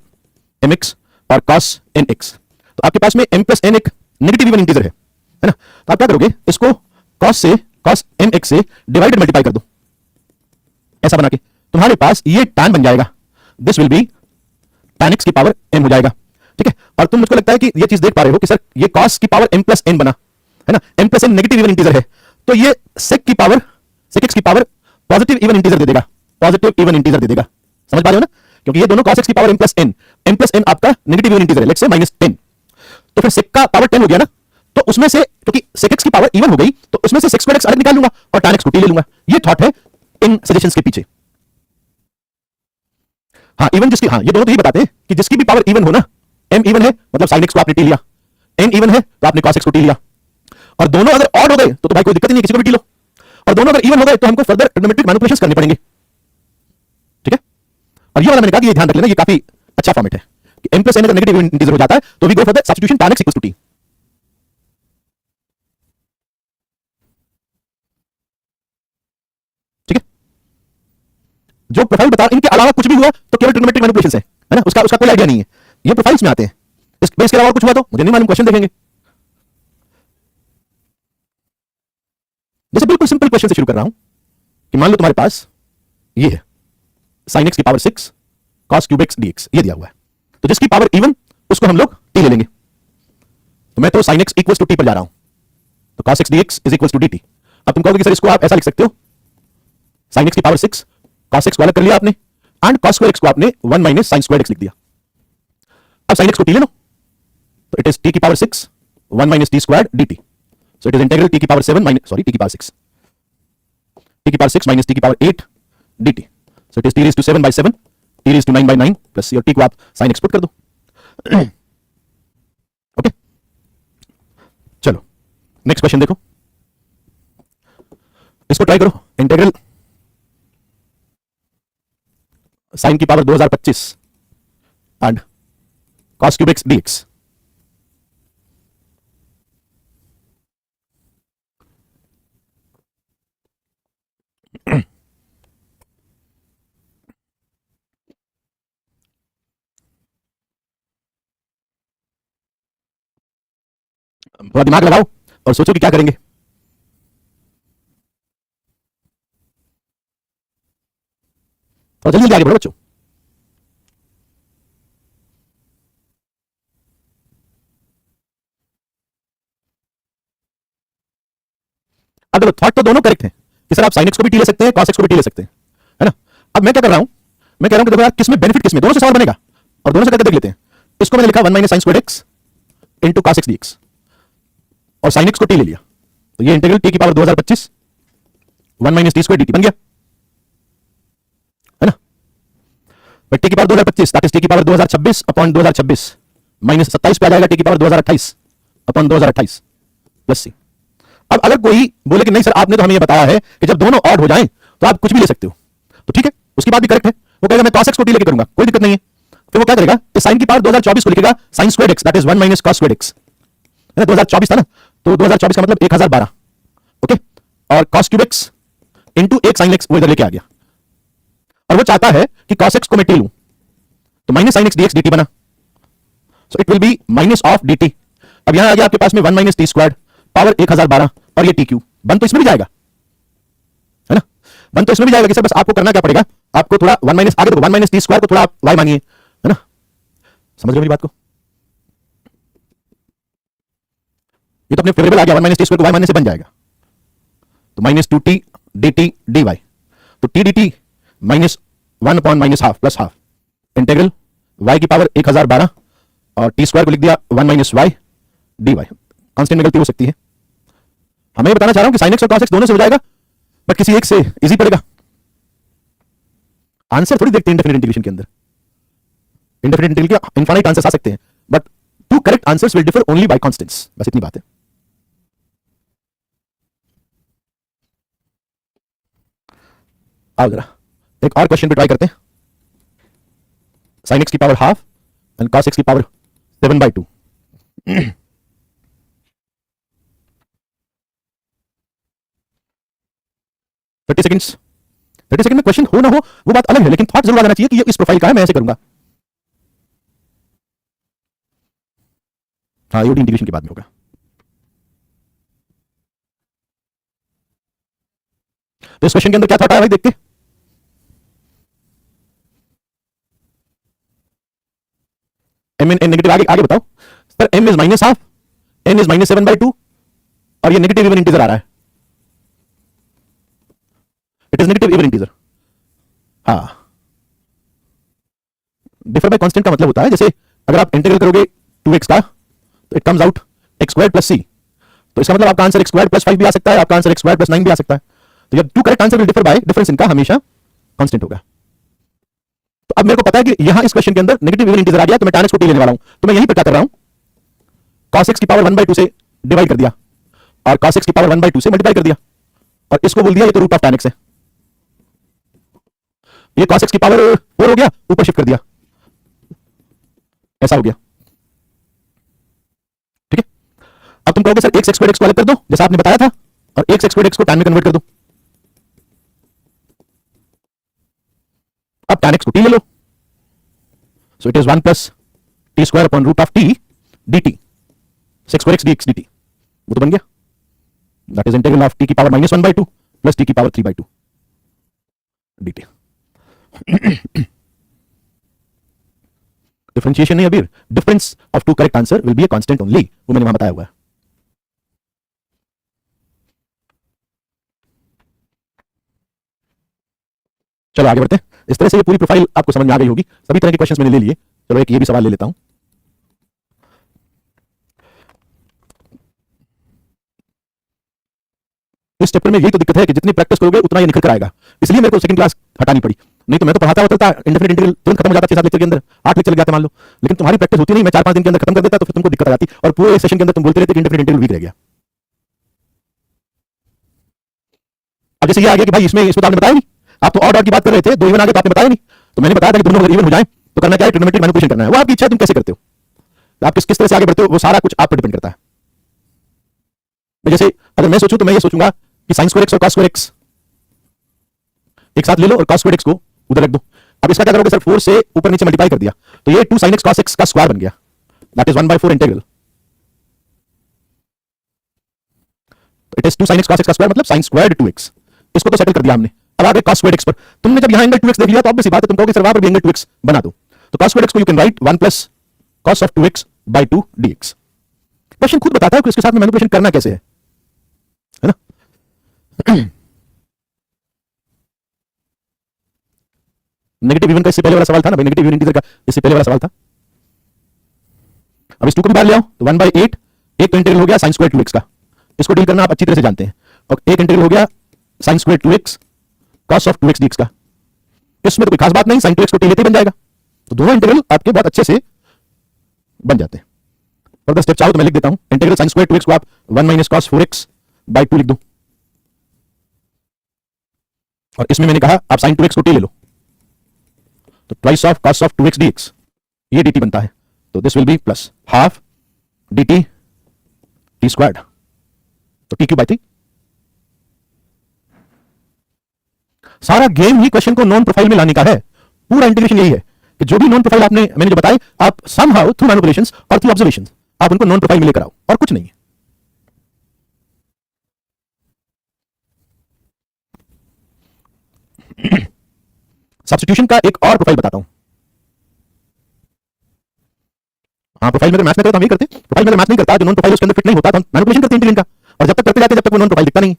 mx और cos nx, तो आपके पास में m प्लस n एक नेगेटिव इवन इंटीजर है ना, तो आप क्या करोगे, इसको cos mx से डिवाइडेड मल्टीप्लाई कर दो, ऐसा बना के तुम्हारे पास ये tan बन जाएगा, this will B tan x की पावर m हो जाएगा, ठीक है। और तुम मुझको लगता है कि ये चीज देख पा रहे हो कि सर ये cos की पावर m प्लस n बना, है ना, m plus n negative even integer है, तो ये sec x की पावर पॉजिटिव इवन इंटीजर दे देगा, पॉजिटिव इवन इंटीजर दे देगा, समझ पा रहे हो ना, क्योंकि ये दोनों cos x की पावर m प्लस n आपका नेगेटिव इवन इंटीजर है, लेट्स से -10, तो फिर sec का पावर 10 हो गया ना, तो उसमें से क्योंकि sec x की पावर इवन हो गई तो उसमें से sec स्क्वायर x अलग निकाल लूंगा और tan x को t ले लूंगा। ये थॉट है इन सजेशंस के पीछे। हाँ इवन जिसकी, हाँ ये दोनों तो ये बताते हैं कि जिसकी भी पावर इवन हो ना, m इवन है मतलब sin x को आपने t लिया, n इवन है तो आपने cos x को t लिया, और दोनों अगर ऑड हो गए तो भाई कोई दिक्कत ही नहीं, किसी को भी t लो, और दोनों अगर इवन हो गए तो हमको फर्दर ट्रिग्नोमेट्रिक मैनिपुलेशंस करने पड़ेंगे, ठीक है। और ये वाला मैंने कहा कि ये ध्यान रख लेना, ये काफी अच्छा फॉर्मेट है कि m प्लस n अगर नेगेटिव इंटीजर हो जाता है तो we go for the substitution tan x equals to t। ठीक है, जो प्रोफाइल बता इनके अलावा कुछ भी हुआ तो केवल ट्रिग्नोमेट्रिक मैनिपुलेशंस है ना, उसका कोई आइडिया नहीं है, ये प्रोफाइल्स में आते हैं। इसके अलावा कुछ हुआ तो मुझे नहीं मालूम, क्वेश्चन देखेंगे। जैसे बिल्कुल सिंपल क्वेश्चन से शुरू कर रहा हूं कि मान लो तुम्हारे पास ये है sin x की power 6 cos cube x dx, ये दिया हुआ है, तो जिसकी पावर इवन उसको हम लोग t ले लेंगे। तो मैं तो sin x equals to t पर जा रहा हूं, तो cos x dx is equals to dt। अब तुम कहोगे कि सर इसको आप ऐसा लिख सकते हो, sin x की पावर 6 cos x को अलग कर लिया आपने एंड cos स्क्वायर x को आपने 1 माइनस sin स्क्वायर x लिख दिया। अब sin x को t ले लो, तो इट इज t की power 6 1 minus t square dt। So it is integral t की पावर 7 minus t की पावर 6 t की पावर 6 minus t की power 8 dt। So it is t raised to 7 by 7 t raised to 9 by 9 plus your t को आप sin x put कर दो। Okay, चलो next question देखो, इसको ट्राई करो। इंटीग्रल sin की power 2025 and cos cube x dx। थोड़ा दिमाग लगाओ और सोचो कि क्या करेंगे। और जल्दी जल्दी आगे बढ़ो बच्चों। अब देखो थॉट तो दोनों करेक्ट है कि सर आप sin x को भी t ले सकते हैं, cos x को भी t ले सकते हैं, है ना। अब मैं क्या कर रहा हूं, मैं कह रहा हूं कि देखो यार किसमें बेनिफिट किसमें, दोनों से सवाल बनेगा और दोनों से करके देख लेते हैं। इसको मैंने लिखा 1 minus sin square x into cos x dx और sin x को t ले लिया, तो ये इंटीग्रल t की power 2025 1 minus t square dt बन गया, है ना। बट t की पावर 2025 दैट इज t की पावर 2026 अपॉन 2026 माइनस 27 पे आ जाएगा t की पावर 2028 अपॉन 2028 प्लस c। अब अगर कोई बोले कि नहीं सर आपने तो हमें ये बताया है कि जब दोनों ऑड हो जाएं तो आप कुछ भी ले सकते हो, तो ठीक है, उसकी बात भी करेक्ट है। वो कहेगा मैं cos x को t लेके करूंगा, कोई दिक्कत नहीं है। फिर वो क्या करेगा कि sin की पावर 2024 को लिखेगा sin square x that is 1 minus cos square x, है ना। 2024 था ना, तो 2024 का मतलब 1012, ओके। और cos cube x into 1 sin x वो इधर लेके आ गया, और वो चाहता है कि cos x को मैं t लूं, तो minus sin x dx dt बना, so it will be minus of dt। अब यहां आ गया आपके पास में 1 माइनस t स्क्वायर पावर 1012 और ये t क्यूब, बन तो इसमें भी जाएगा, है ना, बन तो इसमें भी जाएगा कि सर बस आपको करना क्या पड़ेगा, आपको थोड़ा 1 माइनस आगे देखो 1 माइनस t स्क्वायर को थोड़ा आप y मानिए, है ना। समझ रहे हो मेरी बात को, ये तो अपने फेवरेबल आ गया, 1 माइनस t स्क्वायर को y मानने से बन जाएगा, तो माइनस 2t dt dy, तो t dt minus 1 upon minus half plus half integral y की पावर 1012 और t स्क्वायर को लिख दिया 1 माइनस y dy। कांस्टेंट में गलती हो सकती है, हमें ये बताना चाह रहा हूं कि sin x और cos x दोनों से हो जाएगा, बट किसी एक से इजी पड़ेगा। आंसर थोड़ी देखते हैं इंडेफिनिट इंटीग्रेशन के अंदर, इंडेफिनिट इंटीग्रल के इनफाइनाइट आंसर्स आ सकते हैं, but two correct answers will differ only by constants, बस इतनी बात है। आओ जरा एक और क्वेश्चन पे ट्राई करते हैं। sin x की power half and cos x की पावर 7/2। 30 सेकंड्स, 30 सेकंड में क्वेश्चन हो ना हो वो बात अलग है, लेकिन थॉट जरूर आ जाना चाहिए कि ये इस प्रोफाइल का है, मैं ऐसे करूंगा। हाँ यूडी इंटीग्रेशन के बाद में होगा। तो इस क्वेश्चन के अंदर क्या थॉट आया भाई देखते। एम एन नेगेटिव, आगे आगे बताओ sir. M is minus half, n is minus 7/2 और ये नेगेटिव इवन इंटीजर आ रहा है, it is negative even integer. हाँ, डिफर बाय कांस्टेंट का मतलब होता है जैसे अगर आप इंटीग्रल करोगे 2x का तो it comes out x square plus c, तो इसका मतलब आपका आंसर x स्क्वायर प्लस 5 भी आ सकता है, आपका आंसर x स्क्वायर प्लस 9 भी आ सकता है। तो जब two correct answer will differ by difference इनका हमेशा कांस्टेंट होगा। तो अब मेरे को पता है कि यहां इस क्वेश्चन के अंदर नेगेटिव इवन इंटीजर आ गया, तो मैं tan x को t लेने वाला हूं, तो मैं यहीं पर क्या कर रहा हूं, cos x की पावर 1/2 से डिवाइड कर दिया और cos x की पावर 1/2 से मल्टीप्लाई कर दिया, और इसको बोल दिया ये तो रूट ऑफ tan x है। ये cos x की पावर 4 हो गया, ऊपर शिफ्ट कर दिया, ऐसा हो गया। ठीक है, अब तुम कहोगे सर एक x² x को अलग कर दो जैसा आपने बताया था, और एक x² x को tan में कन्वर्ट कर दो। अब tan x को t ले लो, so it is 1 plus t square upon root of t dt, sec² x dx dt, वो तो बन गया। That is integral of t की पावर -1/2 प्लस t की पावर 3/2 dt। डिफरेंशिएशन नहीं Abir, difference of two correct answer will be a constant only, वो मैंने वहां बताया हुआ है। चलो आगे बढ़ते हैं। इस तरह से ये पूरी प्रोफाइल आपको समझ में आ गई होगी, सभी तरह के क्वेश्चंस मैंने ले लिए। चलो एक ये भी सवाल ले लेता हूं। इस चैप्टर में यही तो दिक्कत है कि जितनी प्रैक्टिस करोगे उतना ये निखर कर आएगा, इसलिए मेरे को सेकंड क्लास हटानी पड़ी, नहीं तो मैं तो पढ़ाता होता था इंडेफिनिट इंटीग्रल तुरंत खत्म हो जाता 6-7 लेक्चर के अंदर, 8 लेक्चर लग जाते मान लो, लेकिन तुम्हारी प्रैक्टिस होती नहीं, मैं 4-5 दिन के अंदर खत्म कर देता, तो फिर तुमको दिक्कत आ जाती और पूरे सेशन के अंदर तुम बोलते रहते कि इंडेफिनिट इंटीग्रल वीक रह गया। अब जैसे ये आ गया कि भाई इसमें तो आपने बताया नहीं, आप तो और डॉट की बात कर रहे थे, दो इवन आ गए तो आपने बताया नहीं, तो मैंने बताया था कि दोनों अगर इवन हो जाए तो करना क्या है, ट्रिग्नोमेट्रिक मैनिपुलेशन करना है, वो आपकी इच्छा है, तुम कैसे करते हो, आप किस तरह से आगे बढ़ते हो, वो सारा कुछ आप पर डिपेंड करता है। जैसे अगर मैं सोचूं तो मैं ये सोचूंगा कि sin स्क्वायर x और cos स्क्वायर x एक साथ ले लो और cos स्क्वायर x को उधर रख दो। अब इसका क्या करोगे सर, 4 से ऊपर नीचे मल्टीप्लाई कर दिया, तो ये 2 sin x cos x का स्क्वायर बन गया, that is 1/4 integral, it is 2 sin x cos x का स्क्वायर मतलब sin स्क्वायर्ड 2x, इसको तो सेटल कर दिया हमने। अब आगे cos स्क्वायर्ड x पर, तुमने जब यहां एंगल 2x देख लिया तो ऑब्वियस बात है तुम कहोगे सर वहां पर भी एंगल 2x बना दो, तो cos स्क्वायर्ड x को you can write 1 plus cos of 2x/2 dx। Question खुद बताता है कि इसके साथ में मैनिपुलेशन करना कैसे है ना। नेगेटिव इवन का इससे पहले वाला सवाल था ना भाई, नेगेटिव इवन इंटीजर का इससे पहले वाला सवाल था। अब इस 2 को भी बाहर ले आओ तो 1/8, एक तो इंटीग्रल हो गया sin स्क्वायर 2x का, इसको डील करना आप अच्छी तरह से जानते हैं, और एक इंटीग्रल हो गया sin square 2x cos of 2x dx का, इसमें तो कोई खास बात नहीं, sin 2x को t लेते ही बन जाएगा, तो दोनों इंटीग्रल आपके बहुत अच्छे से बन जाते हैं। फर्दर स्टेप चाहो तो मैं लिख देता हूं, इंटीग्रल sin स्क्वायर 2x को आप 1 - cos 4x/2 लिख दो, और इसमें मैंने कहा आप sin 2x को t ले लो, तो twice of cos of 2x dx, ये dt बनता है, तो this will B plus half dt t squared, तो t³/3। सारा गेम ही क्वेश्चन को नॉन प्रोफाइल में लाने का है, पूरा इंटीग्रेशन यही है कि जो भी नॉन प्रोफाइल मैंने जो बताए, आप समहाउ थ्रू मैनिपुलेशंस और थ्रू ऑब्जर्वेशंस आप उनको नॉन प्रोफाइल में लेकर आओ, और कुछ नहीं है। सब्स्टिट्यूशन का एक और प्रोफाइल बताता हूं। हाँ, प्रोफाइल में अगर मैच नहीं करता हम ये करते, प्रोफाइल में अगर मैच नहीं करता, जो नॉन प्रोफाइल उसके अंदर फिट नहीं होता तो हम मैनिपुलेशन करते हैं इंटीग्रेशन का, और जब तक करते जाते हैं जब तक वो नॉन प्रोफाइल दिखता नहीं।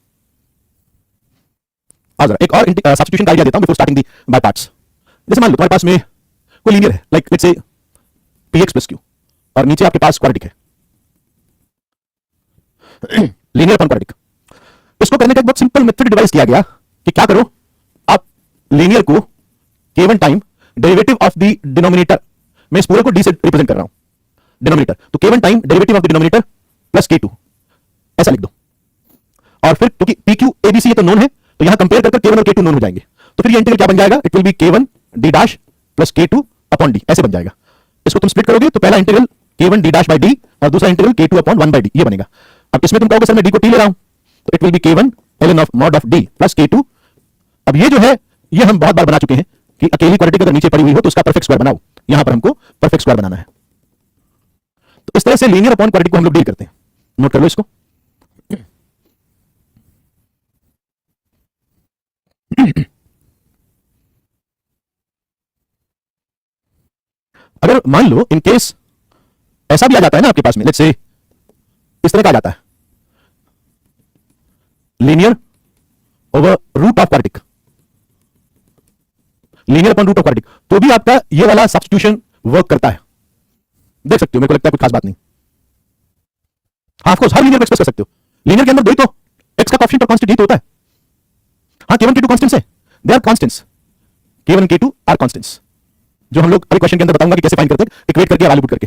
आ जरा एक और सब्स्टिट्यूशन का आइडिया देता हूं before starting the by parts. जैसे मान लो तुम्हारे पास में कोई लीनियर है, like let's say px + q, और नीचे आपके पास क्वाड्रेटिक है, लीनियर अपॉन क्वाड्रेटिक। इसको करने का एक बहुत सिंपल मेथड डिवाइस किया गया कि क्या करो, आप लीनियर को k1 time derivative of the denominator, मैं इस पूरे को d से रिप्रेजेंट कर रहा हूं, डिनोमिनेटर, तो k1 time derivative of the denominator plus k2, ऐसा लिख दो, और फिर क्योंकि pq abc ये तो नोन है, तो यहां कंपेयर करके k1 और k2 नोन हो जाएंगे, तो फिर ये इंटीग्रल क्या बन जाएगा, it will be k1 d dash plus k2 upon d, ऐसे बन जाएगा। इसको तुम स्प्लिट करोगे तो पहला integral k1 d dash by d और दूसरा इंटीग्रल k2 अपॉन 1/d, ये बनेगा। अब इसमें तुम कहोगे सर मैं d को t ले रहा हूं, तो it will be k1 ln of mod of d plus k2। अब ये जो है ये हम बहुत बार बना चुके हैं कि अकेली क्वाड्रेटिक अगर नीचे पड़ी हुई हो तो उसका परफेक्ट स्क्वायर बनाओ, यहां पर हमको परफेक्ट स्क्वायर बनाना है। तो इस तरह से लीनियर अपॉन क्वाड्रेटिक को हम लोग डील करते हैं, नोट कर लो इसको। अगर मान लो इन केस ऐसा भी आ जाता है ना आपके पास में, लेट्स से इस तरह का आ जाता है, linear over root of quadratic, linear upon root of quadratic, तो भी आपका ये वाला सब्स्टिट्यूशन वर्क करता है, देख सकते हो, मेरे को लगता है कुछ खास बात नहीं। हाँ, ऑफ कोर्स हर लीनियर को एक्सप्रेस कर सकते हो, लीनियर के अंदर दो ही तो x का कोएफिशिएंट और कांस्टेंट ही तो होता है। हाँ, k1 k2 कांस्टेंट्स है, they are constants, k1 k2 are constants, जो हम लोग अगले क्वेश्चन के अंदर बताऊंगा कि कैसे फाइंड करते हैं, इक्वेट करके वैल्यू पुट करके।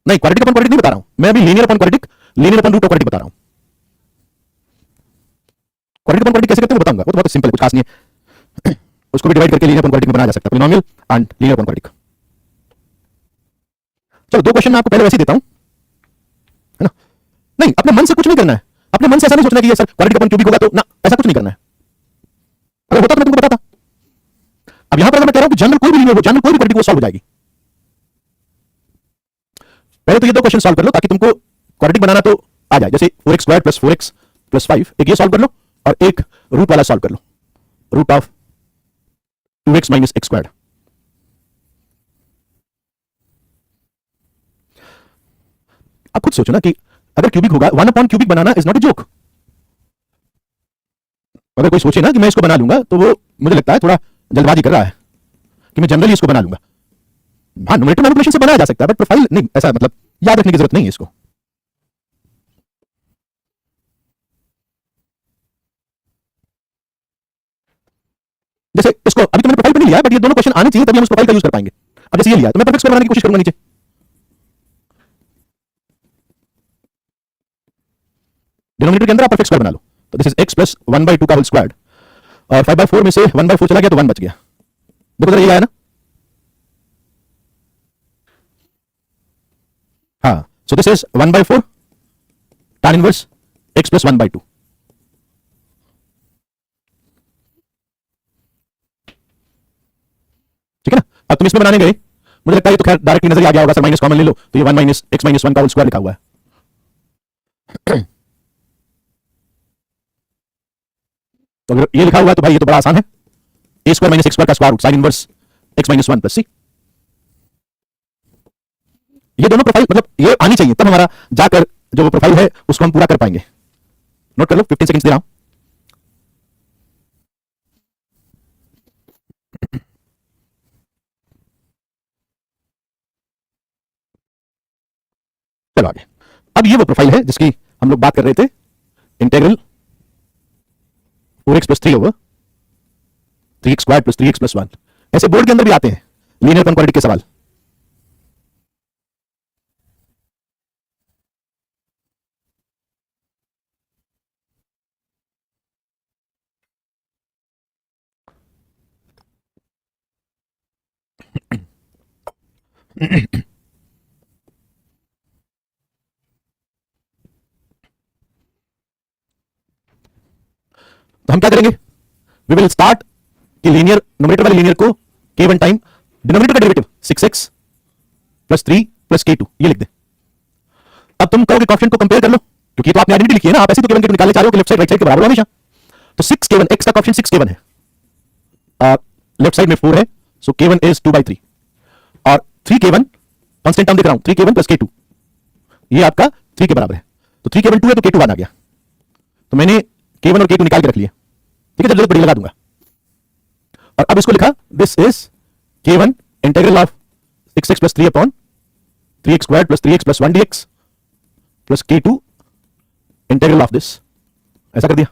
नहीं, क्वाड्रेटिक अपॉन क्वाड्रेटिक नहीं बता रहा हूं मैं, अभी linear upon quadratic, linear upon root of quadratic बता रहा हूं। क्वाड्रेटिक अपॉन क्वाड्रेटिक कैसे करते हैं बताऊंगा, वो तो बहुत सिंपल है, कुछ खास नहीं है। उसको भी डिवाइड करके लीनियर अपॉन क्वाड्रेटिक में बनाया जा सकता है, polynomial and linear upon quadratic. चलो दो क्वेश्चन मैं आपको पहले वैसे ही देता हूं, है ना। नहीं, अपने मन से कुछ नहीं करना है, अपने मन से ऐसा नहीं सोचना कि ये सर क्वाड्रेटिक अपॉन क्यूबिक होगा तो ना, ऐसा कुछ नहीं करना है। अगर होता तो मैं तुमको बताता। अब यहां पर अगर मैं कह रहा हूं कि जनरल कोई भी लीनियर हो, जनरल कोई भी क्वाड्रेटिक वो सॉल्व हो जाएगी। पहले तो ये दो क्वेश्चन सॉल्व कर लो ताकि तुमको क्वाड्रेटिक बनाना तो आ जाए, जैसे 4x square plus 4x plus 5, एक ये सॉल्व कर लो और एक रूट वाला सॉल्व कर लो, root of 2x minus x square. अब खुद सोचो ना कि अगर क्यूबिक होगा, 1 अपॉन क्यूबिक बनाना इज नॉट ए जोक। अगर कोई सोचे ना कि मैं इसको बना लूंगा तो वो मुझे लगता है थोड़ा जल्दबाजी कर रहा है कि मैं जनरली इसको बना लूंगा। हाँ, न्यूमरेटर मैनिपुलेशन से बनाया जा सकता है बट प्रोफाइल नहीं, ऐसा मतलब याद रखने की जरूरत नहीं है इसको। जैसे इसको अभी तो मैंने प्रोफाइल पे नहीं लिया है बट ये दोनों क्वेश्चन आने चाहिए तभी हम उस प्रोफाइल का यूज कर पाएंगे। अब जैसे ये लिया तो मैं परफेक्ट स्क्वायर बनाने की कोशिश करूंगा नीचे, डिनोमिनेटर के अंदर आप परफेक्ट स्क्वायर बना लो, तो दिस इज x प्लस 1/2 का होल स्क्वायर, और 5/4 में से 1/4 चला गया तो 1 बच गया। देखो जरा ये आया ना, हाँ, सो this is 1/4 tan inverse x plus 1/2। ठीक है ना। अब तुम इसमें बनाने गए, मुझे लगता है ये तो खैर डायरेक्टली नजर आ गया होगा, सर माइनस कॉमन ले लो तो ये 1 माइनस x माइनस 1 का होल स्क्वायर लिखा हुआ है। तो अगर ये लिखा हुआ है तो भाई ये तो बड़ा आसान है, a square minus x square का square root sine inverse x minus 1 plus c। ये दोनों प्रोफाइल मतलब ये आनी चाहिए तब हमारा जाकर जो प्रोफाइल है उसको हम पूरा कर पाएंगे। नोट कर लो, 15 सेकंड्स दे रहा हूं। चलो आगे। अब ये वो प्रोफाइल है जिसकी हम लोग बात कर रहे थे, integral 4x plus 3 over 3x square plus 3x plus 1। ऐसे बोर्ड के अंदर भी आते हैं लीनियर अपॉन क्वाड्रेटिक के सवाल। तो हम क्या करेंगे, वी विल स्टार्ट कि लीनियर न्यूमरेटर वाले लीनियर को k1 टाइम डिनोमिनेटर का derivative 6x plus 3 plus k2 ये लिख दे। अब तुम कहोगे कोएफिशिएंट को कंपेयर कर लो, क्योंकि तो आपने आइडेंटिटी लिखी है ना, आप ऐसे तो k1 k2 निकालने चाह रहे हो कि लेफ्ट साइड राइट साइड के बराबर हो हमेशा। तो 6k1 x का कोएफिशिएंट 6k1 है, लेफ्ट साइड में 4 है, सो k1 इज 2/3 और 3k1 कांस्टेंट टर्म दिख रहा हूं, 3k1 प्लस k2 ये आपका 3 के बराबर है, तो 3k1 2 है तो k2 1 आ गया, तो मैंने k1 और k2 निकाल के रख लिया। ठीक है, जब जरूरत पड़ी लगा दूंगा। और अब इसको लिखा, this is k1 integral of 6x plus 3 upon 3x square plus 3x plus 1 dx plus k2 integral of this, ऐसा कर दिया।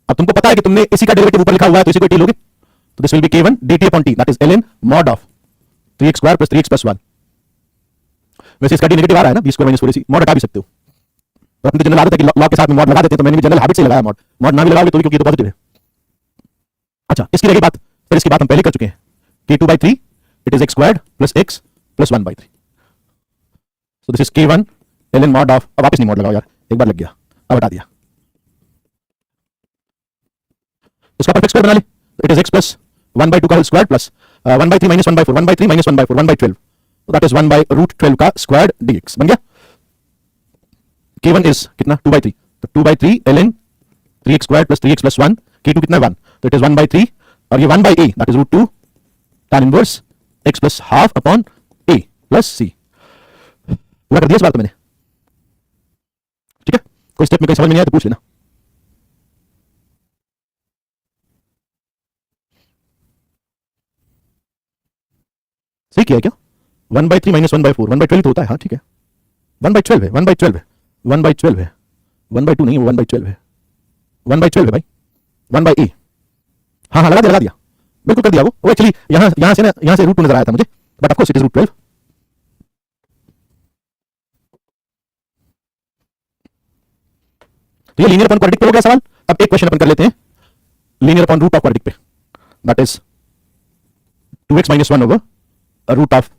अब तुमको पता है कि तुमने इसी का डेरिवेटिव ऊपर लिखा हुआ है तो इसी को टी लोगे, तो this will B k1 dt upon t, that is ln mod of 3x square plus 3x plus 1। वैसे इसका डी नेगेटिव आ रहा है ना, b square minus 4ac, mod हटा भी सकते हो, तो अपनी जनरल आदत है कि लॉग के साथ में मॉड लगा देते हैं, तो मैंने भी जनरल हैबिट से लगाया मॉड, मॉड ना भी लगाओगे तो भी क्योंकि तो पॉजिटिव है। अच्छा, इसकी रही बात, फिर इसकी बात हम पहले कर चुके हैं, k2/3 it is x squared plus x plus 1/3, so this is k1 ln mod of, अब वापस नहीं मॉड लगाओ यार, एक बार लग गया, अब हटा दिया। इसका परफेक्ट स्क्वायर बना ले, इट इज x प्लस 1/2 का whole square plus 1/3 minus 1/4, 1/3 minus 1/4, 1/12, तो दैट इज 1/√12 का स्क्वायर dx बन गया। k1 इज कितना 2/3, तो 2/3 ln 3x square plus 3x plus 1, k2 कितना 1, तो इट इज 1/3 और ये 1/a that is √2 tan inverse x plus half upon a plus c। पूरा कर दिया इस बार तो मैंने। ठीक है, कोई स्टेप में कहीं समझ में नहीं आया तो पूछ लेना। सही किया क्या, 1/3 माइनस 1/4, 1/12 तो होता है, हाँ ठीक है, 1/12 है, 1/12 है, 1/12 है, 1/2 नहीं है, 1/12 है, 1/12 है भाई, 1/a, हाँ हाँ लगा दिया, बिल्कुल कर दिया वो एक्चुअली यहाँ से ना, यहाँ से √2 नजर आया था मुझे, but of course it is √12। तो ये लीनियर अपॉन क्वाड्रेटिक पे हो गया सवाल। अब एक क्वेश्चन अपन कर लेते हैं linear upon root of quadratic पे, that is 2x minus 1 over root of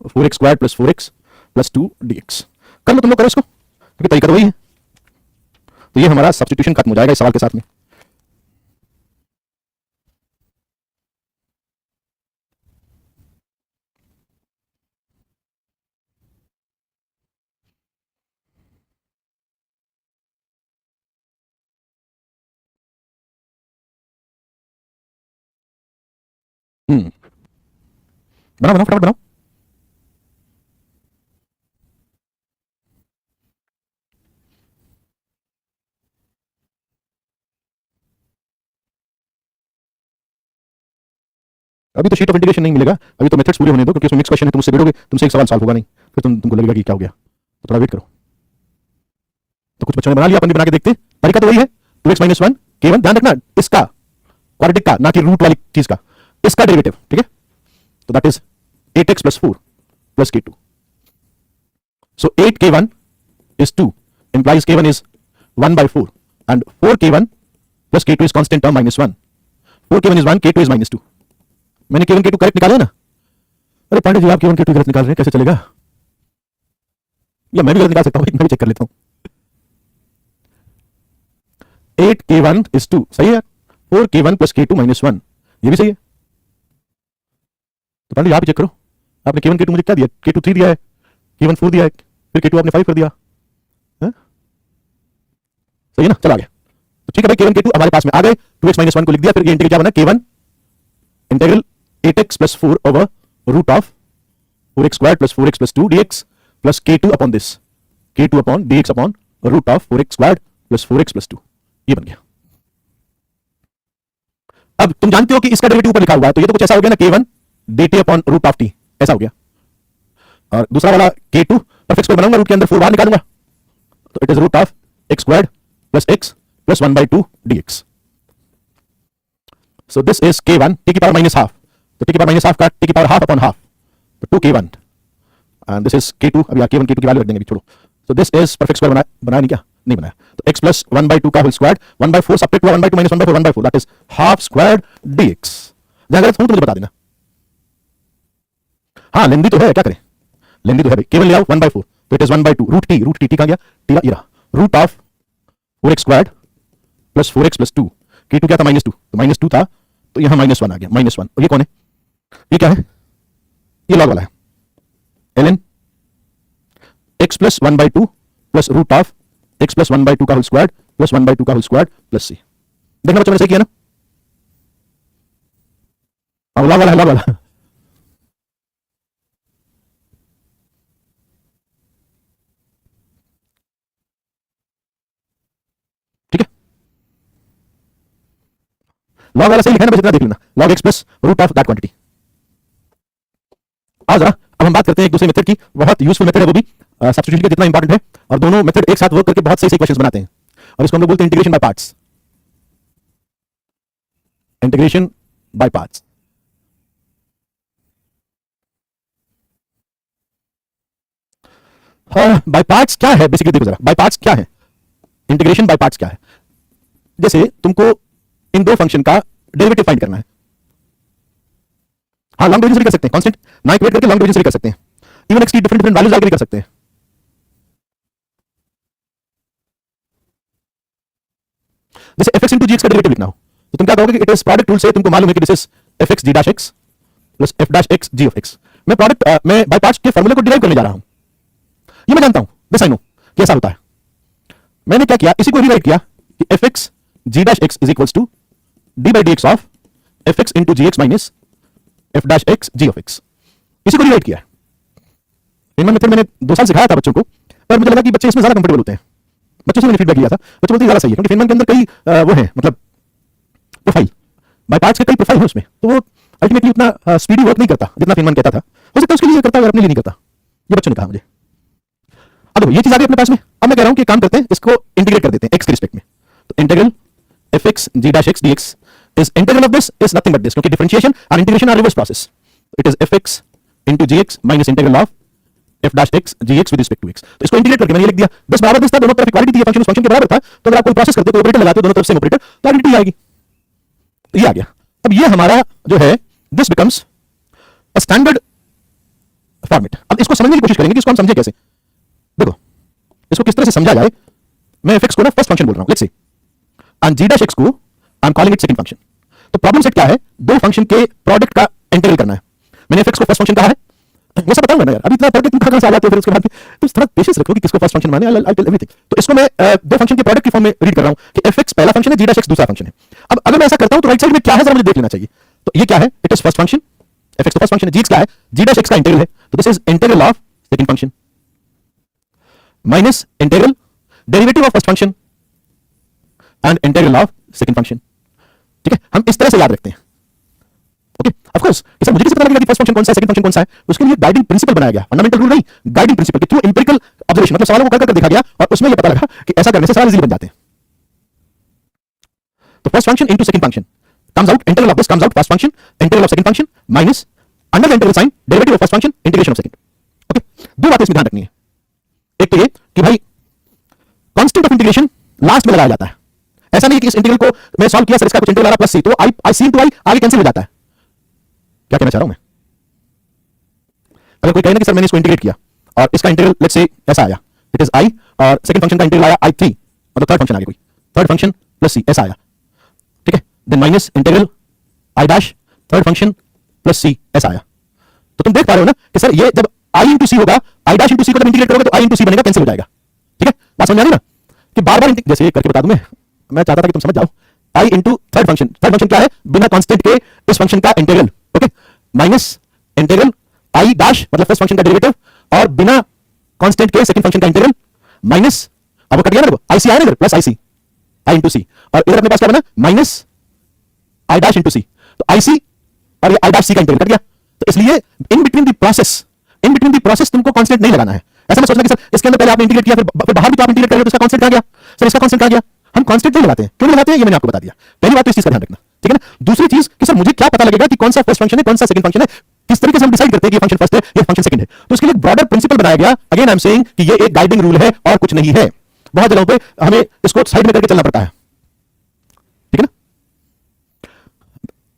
4x square plus 4x plus 2 dx। कर लो तुम लोग, करो इसको, क्योंकि तरीका तो वही है। तो ये हमारा सब्स्टिट्यूशन खत्म हो जाएगा इस सवाल के साथ में। बनाओ बनाओ फटाफट बनाओ। अभी तो शीट ऑफ इंटीग्रेशन नहीं मिलेगा, अभी तो मेथड्स पूरे होने दो, क्योंकि उसमें मिक्स क्वेश्चन है, तुमसे बेरोगे, तुमसे एक सवाल सॉल्व होगा नहीं, फिर तुमको लगेगा कि क्या हो गया, तो थोड़ा वेट करो। तो कुछ बच्चों ने बना लिया, अपन भी बना के देखते हैं। तरीका तो वही है, 2x minus 1 k1, ध्यान रखना इसका क्वाड्रेटिक का, ना कि रूट वाली चीज का, इसका डेरिवेटिव, ठीक है। तो that is 8x plus 4 plus k2. So 8k1 is 2, implies k1 is 1 by 4, and 4k1 plus k2 is constant term minus 1. 4k1 is 1, k2 is minus 2. मैंने k1 k2 करेक्ट निकाले ना? अरे पांडे जी, आप k1 k2 गलत निकाल रहे हैं, कैसे चलेगा? या मैं भी गलत निकाल सकता हूं, मैं भी चेक कर लेता हूं। 8k1 is 2, सही है। 4k1 plus k2 minus 1, ये भी सही है। तो पांडे जी आप ही चेक करो, आपने k1 k2 मुझे क्या दिया? k2 3 दिया है, k1 4 दिया है, फिर k2 आपने 5 कर दिया है? सही है ना? चला गया। तो ठीक है भाई, k1 k2 हमारे पास में आ गए, 2x minus 1 को लिख दिया, फिर ये इंटीग्रल क्या बना? k1 integral 8x plus 4 over root of 4x squared plus 4x plus 2 dx plus k2 upon this, k2 upon dx upon root of 4x squared plus 4x plus 2, ये बन गया। अब तुम जानते हो कि इसका डेरिवेटिव ऊपर लिखा हुआ है, तो ये तो कुछ ऐसा हो गया ना, k1 dt upon root of t, ऐसा हो गया। और दूसरा वाला k2 परफेक्ट स्क्वायर बनाऊंगा, रूट के अंदर 4 बाहर निकालूंगा, तो it is root of x squared plus x plus 1/2 dx। So this is k1 t की पावर माइनस हाफ, तो t की पावर माइनस हाफ का t की पावर हाफ अपॉन हाफ, तो 2k1, and this is k2। अभी k1 k2 की value रख देंगे, छोड़ो। So this is perfect square बनाया नहीं क्या? नहीं बनाया। तो x प्लस 1/2 का होल स्क्वायर 1/4 सब्ट्रैक्ट हुआ 1/2 minus 1/4 1/4, that is half squared dx। जहां गलत हूं तो मुझे बता देना। हाँ लेंदी तो है, क्या करें, लेंदी तो है भाई। केवल ले आओ 1/4, तो इट इज 1/2 रूट टी कहां गया? टी का root of 4x squared plus 4x plus 2, k2 क्या था? -2, तो -2 था, तो यहां -1 आ गया, -1। और ये कौन है? ये क्या है? ये लॉग वाला है, ln x plus 1/2 plus root of x plus 1/2 का होल स्क्वायर प्लस 1/2 का होल स्क्वायर प्लस c। देखना बच्चों, मैंने सही किया ना? अब लॉग वाला है, लॉग वाला। ठीक है, लॉग वाला सही लिखा है ना? बस इतना देख लेना, log x plus root of that quantity. आओ जरा, अब हम बात करते हैं एक दूसरे मेथड की, बहुत यूजफुल मेथड है वो भी, सब्स्टिट्यूशन के जितना इंपॉर्टेंट है, और दोनों मेथड एक साथ वर्क करके बहुत सही सही क्वेश्चंस बनाते हैं, और इसको हम लोग बोलते हैं integration by parts. Integration by parts. By parts क्या है बेसिकली? देखो जरा, बाय पार्ट्स क्या है, इंटीग्रेशन बाय पार्ट्स क्या है? जैसे तुमको इन दो फंक्शन का डेरिवेटिव फाइंड करना है, हाँ लॉन्ग डिवीजन से भी कर सकते हैं, कांस्टेंट ना इक्वेट करके लॉन्ग डिवीजन से भी कर सकते हैं, इवन x की डिफरेंट डिफरेंट वैल्यूज डालकर भी कर सकते हैं। जैसे fx into gx का डेरिवेटिव लिखना हो, तो तुम क्या कहोगे कि इट इज प्रोडक्ट रूल से तुमको मालूम है कि this is fx g dash x plus f dash x g of x। मैं प्रोडक्ट मैं बाय पार्ट्स के फार्मूले को डिराइव करने जा रहा हूं, ये मैं जानता हूं, दिस आई नो कि ऐसा होता है। मैंने क्या किया, इसी को रिराइट किया कि fx g dash x is equals to d by dx of fx into gx minus f dash x g of x, इसी को रिराइट किया। इन मेथड मैंने 2 साल सिखाया था बच्चों को, पर मुझे लगा कि बच्चे इसमें ज्यादा कंफर्टेबल होते हैं। बच्चों से मैंने फीडबैक लिया था, बच्चे बोलते हैं ज्यादा सही है, क्योंकि फेनमैन के अंदर कई वो है, मतलब प्रोफाइल, बाय पार्ट्स के कई प्रोफाइल है उसमें, तो वो अल्टीमेटली उतना स्पीडी वर्क नहीं करता जितना फेनमैन कहता था। हो सकता है उसके लिए करता है, अपने लिए नहीं करता, ये बच्चों ने कहा मुझे। अब देखो ये चीज आ गई अपने पास में, अब मैं कह रहा हूं कि काम करते हैं, इसको इंटीग्रेट कर देते हैं x के रिस्पेक्ट में। तो integral fx g dash x dx is integral of this is nothing but this, क्योंकि डिफरेंशिएशन और integration are reverse process. It is fx into gx minus integral of f dash x g x with respect to x. तो इसको integrate करके मैंने ये लिख दिया, बस बराबर दिस था, दोनों तरफ इक्वालिटी थी, फंक्शन उस फंक्शन के बराबर था, तो अगर आप कोई प्रोसेस करते हो, कोई ऑपरेटर लगाते हो, दोनों तरफ सेम ऑपरेटर, तो आइडेंटिटी आएगी। तो ये आ गया। अब ये हमारा जो है this becomes a standard format. अब इसको समझने की कोशिश करेंगे कि इसको हम समझे कैसे। देखो इसको किस तरह से समझा जाए। मैं एफ एक्स को ना फर्स्ट फंक्शन बोल रहा हूं, let's say, and ji dash x को I am calling it second function. तो प्रॉब्लम सेट क्या है, दो फंक्शन के प्रोडक्ट का इंटीग्रल करना है। मैंने एफ एक्स को फर्स्ट फंक्शन कहा है, वो सब बताऊंगा ना यार, अभी इतना पढ़ के तुम कहां से आ जाते हो, फिर उसके बाद तुम थोड़ा पेशेंस रखो कि किसको फर्स्ट फंक्शन माने, आई टेल एवरीथिंग। तो इसको मैं दो फंक्शन के प्रोडक्ट की फॉर्म में रीड कर रहा हूं कि एफ एक्स पहला फंक्शन है, जी डैश एक्स दूसरा फंक्शन है। अब अगर मैं ऐसा करता हूं तो राइट साइड में क्या है जरा मुझे देख लेना चाहिए। तो ये क्या है, it is first function, F x तो फर्स्ट फंक्शन है, जी एक्स क्या है, जी डैश एक्स का इंटीग्रल है, तो this is integral of second function minus integral derivative of first function and integral of second function. ठीक है, हम इस तरह से याद रखते हैं। ओके, ऑफ कोर्स सर मुझे कैसे पता लगेगा कि फर्स्ट फंक्शन कौन सा है, सेकंड फंक्शन कौन सा है? उसके लिए गाइडिंग प्रिंसिपल बनाया गया, फंडामेंटल रूल नहीं, गाइडिंग प्रिंसिपल के थ्रू एम्पिरिकल ऑब्जर्वेशन, मतलब सवालों को कर देखा गया और उसमें यह पता लगा कि ऐसा करने से सवाल इजीली बन जाते हैं। तो first function into second function comes out, integral of this comes out first function, integral of second function minus under the integral sign derivative of first function integration of second. Okay, दो बातें इसमें ध्यान रखनी है। एक तो ये कि भाई कांस्टेंट ऑफ इंटीग्रेशन लास्ट में लगाया जाता है, ऐसा नहीं कि इस इंटीग्रल को मैं सॉल्व किया सर, इसका कुछ इंटीग्रल आ रहा प्लस सी, तो आई सी इनटू आई आगे कैंसिल हो जाता है। क्या कहना चाह रहा हूं मैं, अगर कोई कहे ना कि सर मैंने इसको इंटीग्रेट किया और इसका इंटीग्रल लेट्स से ऐसा आया, इट इज आई, और सेकंड फंक्शन का इंटीग्रल आया आई थ्री, मतलब थर्ड फंक्शन आ गया, कोई थर्ड फंक्शन प्लस सी ऐसा आया, ठीक है, then minus integral I dash third function plus C ऐसा आया। तो तुम देख पा रहे हो ना कि सर ये जब आई इंटू सी होगा, आई डैश इंटू सी को जब इंटीग्रेट करोगे तो आई इंटू सी बनेगा, कैंसिल हो जाएगा। ठीक है, बात समझ आ रही ना कि बार बार जैसे ये करके बता दूं मैं चाहता था कि तुम समझ जाओ। आई इंटू थर्ड फंक्शन क्या है, बिना कांस्टेंट के इस फंक्शन का integral, okay, minus integral I dash मतलब फर्स्ट फंक्शन का डेरिवेटिव, और बिना कांस्टेंट के सेकंड फंक्शन का इंटीग्रल माइनस, अब वो कट गया ना, आई सी आया ना, प्लस आई सी, आई इंटू सी, और इधर अपने पास क्या बना, माइनस आई डैश इंटू सी, तो आई सी और ये आई डैश सी का इंटीग्रल कट गया। तो इसलिए इन बिटवीन द प्रोसेस तुमको कांस्टेंट नहीं लगाना है। ऐसा मत सोचना कि सर इसके अंदर पहले आपने इंटीग्रेट किया फिर बाहर भी तो आप इंटीग्रेट करेंगे तो इसका कांस्टेंट कहां गया, सर इसका कांस्टेंट कहां गया। हम कांस्टेंट नहीं लगाते हैं, क्यों नहीं लगाते हैं ये मैंने आपको बता दिया। पहली बात तो इस चीज का ध्यान रखना, ठीक है ना। दूसरी चीज कि सर मुझे क्या पता लगेगा कि कौन सा फर्स्ट फंक्शन है कौन सा सेकंड फंक्शन है, किस तरीके से हम डिसाइड करते हैं कि ये फंक्शन फर्स्ट है ये फंक्शन सेकंड है। तो इसके लिए ब्रॉडर प्रिंसिपल बनाया गया। अगेन आई एम सेइंग कि ये एक गाइडिंग रूल है और कुछ नहीं है। बहुत जगहों पे हमें इसको साइड में करके चलना पड़ता है, ठीक है ना।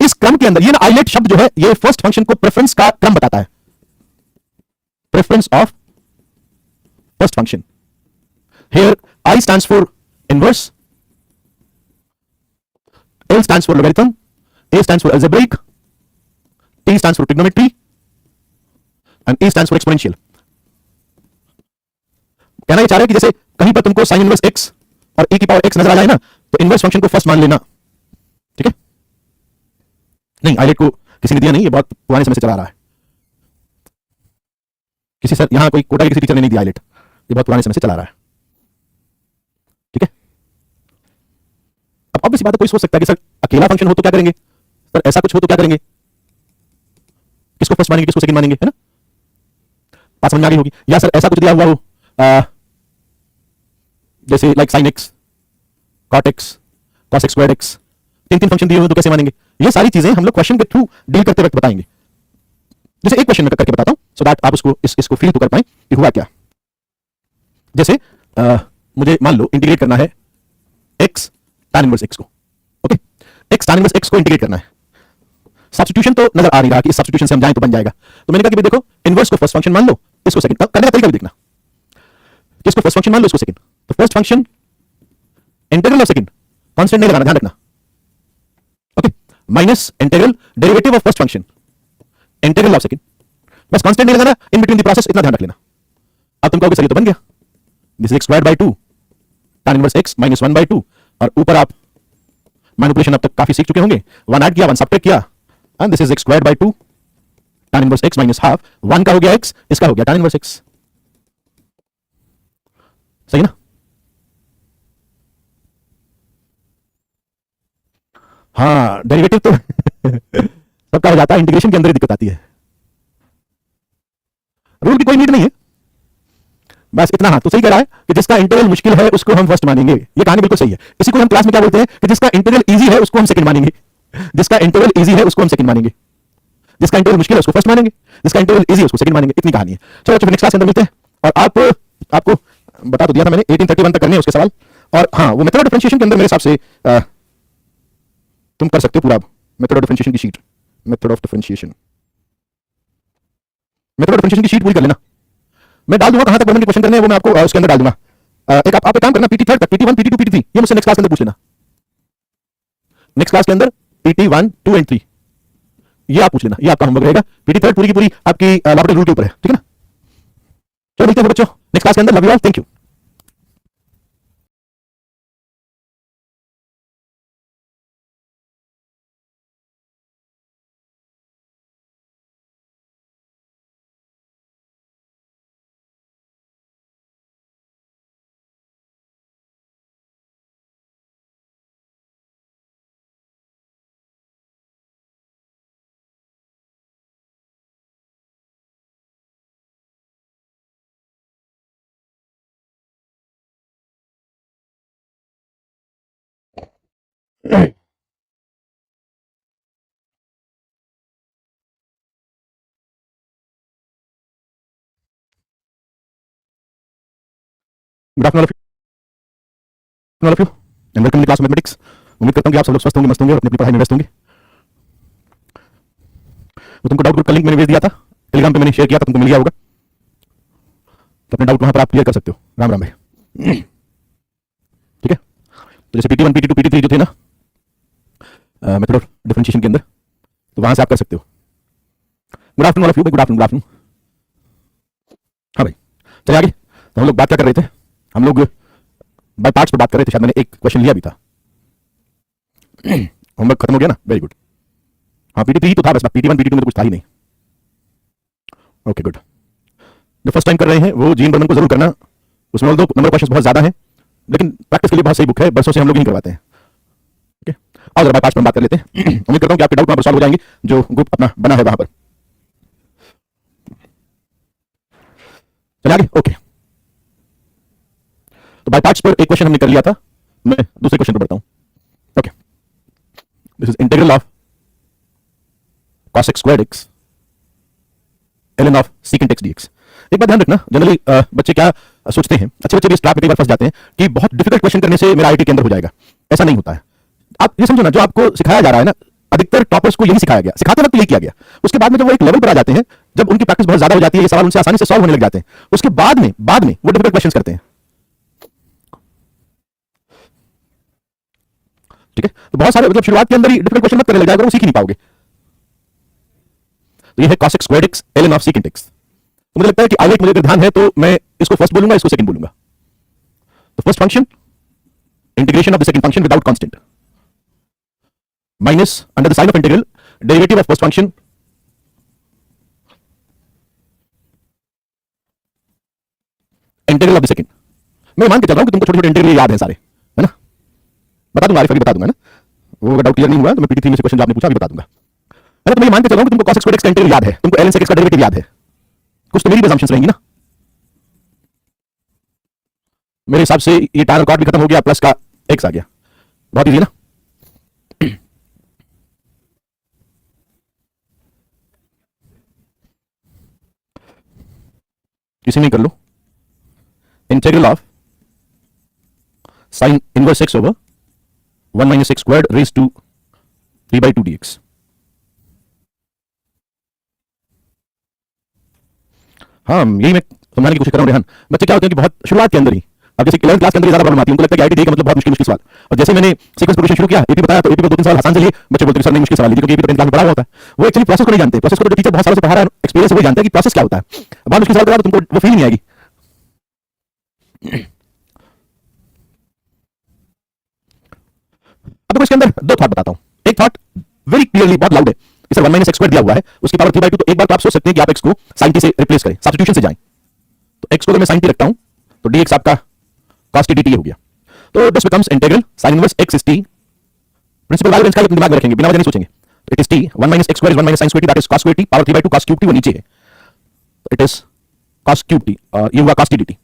इस क्रम के अंदर ये ना आइलेट शब्द जो है ये फर्स्ट फंक्शन को प्रेफरेंस का क्रम बताता है, preference of first function. Here I stands for inverse, L stands for logarithm, A stands for algebraic, T stands for trigonometry, and E stands for exponential. कहना ये चाह रहा है कि जैसे कहीं पर तुमको sin इनवर्स x और e की पावर x नजर आ जाए ना, तो इनवर्स फंक्शन को फर्स्ट मान लेना, ठीक है। नहीं, आइलेट को किसी ने दिया नहीं, ये बहुत पुराने समय से चला रहा है। किसी सर यहां कोई कोटा के किसी टीचर ने नहीं दिया आइलेट, ये बहुत पुराने समय से चला रहा है, ठीक है। अब ऑब्वियस बात है, कोई सोच सकता है कि सर अकेला फंक्शन हो तो क्या करेंगे, सर ऐसा कुछ हो तो क्या करेंगे, किसको फर्स्ट मानेंगे किसको सेकंड मानेंगे, है ना। बात समझ में आ गई होगी। या सर ऐसा कुछ दिया हुआ हो जैसे like sin x, cot x, cos x squared x, तीन फंक्शन दिए हुए तो कैसे मानेंगे। ये सारी चीजें हम लोग क्वेश्चन के थ्रू डील करते वक्त बताएंगे। जैसे एक क्वेश्चन में करके बताता हूं सो दैट आप उसको इसको फील तो कर पाए कि हुआ क्या। जैसे मुझे मान लो इंटीग्रेट करना है x tan इनवर्स x को, okay, x tan inverse x को इंटीग्रेट करना है। सब्स्टिट्यूशन तो नजर आ नहीं रहा कि इस सब्स्टिट्यूशन से हम जाएं तो बन जाएगा, तो मैंने कहा कि भाई देखो इनवर्स को फर्स्ट फंक्शन मान लो, इसको सेकंड, करने का तरीका भी देखना कि इसको फर्स्ट फंक्शन मान लो इसको सेकंड। तो first function integral of second, constant नहीं लगाना, ध्यान रखना, okay, minus integral derivative of first function integral of second, बस कांस्टेंट नहीं लगाना, इन बिटवीन द प्रोसेस इतना ध्यान रख लेना। अब तुम कहोगे सर ये तो बन गया, this is x squared by 2 tan inverse x minus 1 by 2, और ऊपर आप मैनिपुलेशन अब तक काफी सीख चुके होंगे, 1 ऐड किया 1 सबट्रैक्ट किया, and this is x squared by 2 tan inverse x minus half, 1 का हो गया x, इसका हो गया tan इनवर्स x, सही ना। हाँ, डेरिवेटिव तो सबका हो जाता है, इंटीग्रेशन के अंदर ही दिक्कत आती है। रूल की कोई नीड नहीं है, बस इतना। हाँ, तो सही कह रहा है कि जिसका इंटीग्रल मुश्किल है उसको हम फर्स्ट मानेंगे, ये कहानी बिल्कुल सही है। इसी को हम क्लास में क्या बोलते हैं कि जिसका इंटीग्रल इजी है उसको हम सेकंड मानेंगे, जिसका इंटीग्रल इजी है उसको हम सेकंड मानेंगे, जिसका इंटीग्रल मुश्किल है उसको फर्स्ट मानेंगे। जिसका इंटरवल इजी है उसको सेकंड मानेंगे, इतनी कहानी है। चलो बच्चों नेक्स्ट क्लास के अंदर मिलते हैं। और आपको बता तो दिया था मैंने 1831 तक करने हैं उसके सवाल। और हाँ वो मेथड ऑफ डिफरेंशिएशन के अंदर मेरे हिसाब से तुम कर सकते हो पूरा मेथड ऑफ डिफरेंशिएशन की शीट, मेथड ऑफ डिफरेंशिएशन की शीट पूरी कर लेना। मैं डाल दूंगा कहां तक वर्णन के क्वेश्चन करने हैं वो मैं आपको उसके अंदर डाल दूंगा। एक आप एक काम करना, पीटी थर्ड तक, पीटी 1 पीटी 2 पीटी 3 ये मुझसे नेक्स्ट क्लास के अंदर पूछ लेना। नेक्स्ट क्लास के अंदर पीटी 1 2 एंड 3 ये आप पूछ लेना, ये आपका होमवर्क रहेगा। पीटी थर्ड पूरी की पूरी आपकी लैबोरेटरी रूल के ऊपर है, ठीक है ना। चलो मिलते हैं बच्चों नेक्स्ट क्लास के अंदर। Love you all, thank you. Good afternoon all of you and welcome to class mathematics. उम्मीद करता हूं कि आप सब लोग स्वस्थ होंगे, मस्त होंगे और अपनी पढ़ाई में व्यस्त होंगे। तो तुमको डाउट ग्रुप का लिंक मैंने भेज दिया था, टेलीग्राम पे मैंने शेयर किया था, तुमको मिल गया होगा। तो अपने डाउट वहां पर आप क्लियर कर सकते हो। राम राम भाई। ठीक है, तो जैसे पीटी 1 पीटी 2 पीटी 3 जो थे ना मेथड ऑफ डिफरेंशिएशन के अंदर, तो वहां से आप कर सकते हो। Good afternoon all of you भाई, गुड आफ्टरनून, गुड आफ्टरनून। हाँ भाई चलिए आगे। तो हम लोग बात क्या कर रहे थे, हम लोग बाय पार्ट्स पर बात कर रहे थे। शायद मैंने एक क्वेश्चन लिया भी था। होमवर्क खत्म हो गया ना, वेरी गुड। हाँ पीटी 3 ही तो था बस, पीटी 1 पीटी 2 में तो कुछ था ही नहीं। Okay good. जो फर्स्ट टाइम कर रहे हैं वो जीन बर्मन को जरूर करना, उसमें दो नंबर क्वेश्चंस बहुत ज्यादा हैं, लेकिन प्रैक्टिस के लिए बहुत सही बुक है, बरसों से हम लोग नहीं करवाते हैं। ओके और बाय पार्ट्स पर बात कर लेते हैं। उम्मीद करता हूं कि आपके डाउट वहां पर सॉल्व हो जाएंगे जो ग्रुप अपना बना है वहां पर। चलिए आगे। ओके तो बाय पार्ट्स पर एक क्वेश्चन हमने कर लिया था, मैं दूसरे क्वेश्चन पर बढ़ता हूं। Okay this is integral of cos x squared x ln of secant x dx। एक बात ध्यान रखना, जनरली बच्चे क्या सोचते हैं, अच्छे बच्चे भी इस ट्रैप में कई बार फंस जाते हैं कि बहुत डिफिकल्ट क्वेश्चन करने से मेरा आईआईटी के अंदर हो जाएगा। ऐसा नहीं होता है। आप ये समझो ना, जो आपको सिखाया जा रहा है ना, अधिकतर टॉपर्स को यही सिखाया गया, सिखाते वक्त यही किया गया। उसके बाद में जब वो एक लेवल पर आ जाते हैं, जब उनकी प्रैक्टिस बहुत ज्यादा हो जाती है, ये सवाल उनसे आसानी से सॉल्व होने लग जाते हैं, उसके बाद में वो डिफिकल्ट क्वेश्चन करते हैं। ठीक है, तो बहुत सारे मतलब शुरुआत के अंदर ही डिफिकल्ट क्वेश्चन मत करने लग जाएगा, वो सीख ही नहीं पाओगे। तो ये है cos x squared x ln of secant x। तो मुझे लगता है कि आगे मुझे अगर ध्यान है तो मैं इसको फर्स्ट बोलूंगा, इसको सेकंड बोलूंगा। तो first function integration of the second function without constant minus under the sign of integral derivative of first function integral of the second. मैं मान के चल रहा हूं कि तुमको छोटे छोटे इंटीग्रल याद है सारे, है ना। बता दूंगा, आरिफ अली बता दूंगा ना। वो अगर डाउट क्लियर नहीं हुआ तो मैं पीटी 3 में से क्वेश्चन जो आपने पूछा अभी बता दूंगा। अरे तो मैं मान के चल रहा हूं कि तुमको cos x squared x का इंटीग्रल याद है, तुमको ln sec x का डेरिवेटिव याद है, कुछ तो मेरी भी assumptions रहेंगी ना। मेरे हिसाब से ये टाइम रिकॉर्ड भी खत्म हो गया, प्लस का x आ गया, बहुत इजी ना। किसी में कर लो, integral of sin inverse x over 1 minus x squared raised to 3/2 dx। हाँ यही मैं समझाने की कोशिश कर रहा हूँ रेहान। बच्चे क्या होते हैं कि बहुत शुरुआत के अंदर ही, अब जैसे 11th क्लास के अंदर ज्यादा प्रॉब्लम आती है, उनको लगता है कि आईटी का मतलब बहुत मुश्किल सवाल। और जैसे मैंने सीक्वेंस प्रोग्रेशन शुरू किया, एपी बताया तो एपी को 2-3 सवाल आसान से लिए, बच्चे बोलते हैं सर नहीं मुश्किल सवाल लीजिए, क्योंकि एपी तो 10th क्लास में पढ़ा हुआ होता है। वो एक्चुअली प्रोसेस को नहीं जानते, प्रोसेस को तो टीचर बहुत सालों से पढ़ा रहा है, एक्सपीरियंस वही जानता है कि प्रोसेस क्या होता है। बहुत मुश्किल सवाल करा तो तुमको वो फील नहीं आएगी। अब देखो इसके अंदर दो थॉट बताता हूँ। एक थॉट वेरी क्लियरली बहुत लाउड है, इसे 1 minus x squared दिया हुआ है, उसकी पावर 3/2। तो एक बार तो आप सोच सकते हैं कि आप x को sin t से रिप्लेस करें, सब्स्टिट्यूशन से जाएं। तो x को अगर मैं sin t रखता हूं तो dx आपका cos t dt हो गया। तो this becomes integral sin inverse x is t। Principal value इसका दिमाग में रखेंगे, बिना वजह नहीं सोचेंगे। It is t 1 minus x squared is 1 minus sin square t, that is cos square t, power 3/2 cos cube t वो नीचे है, तो it is cos cube t और ये हुआ cos t dt।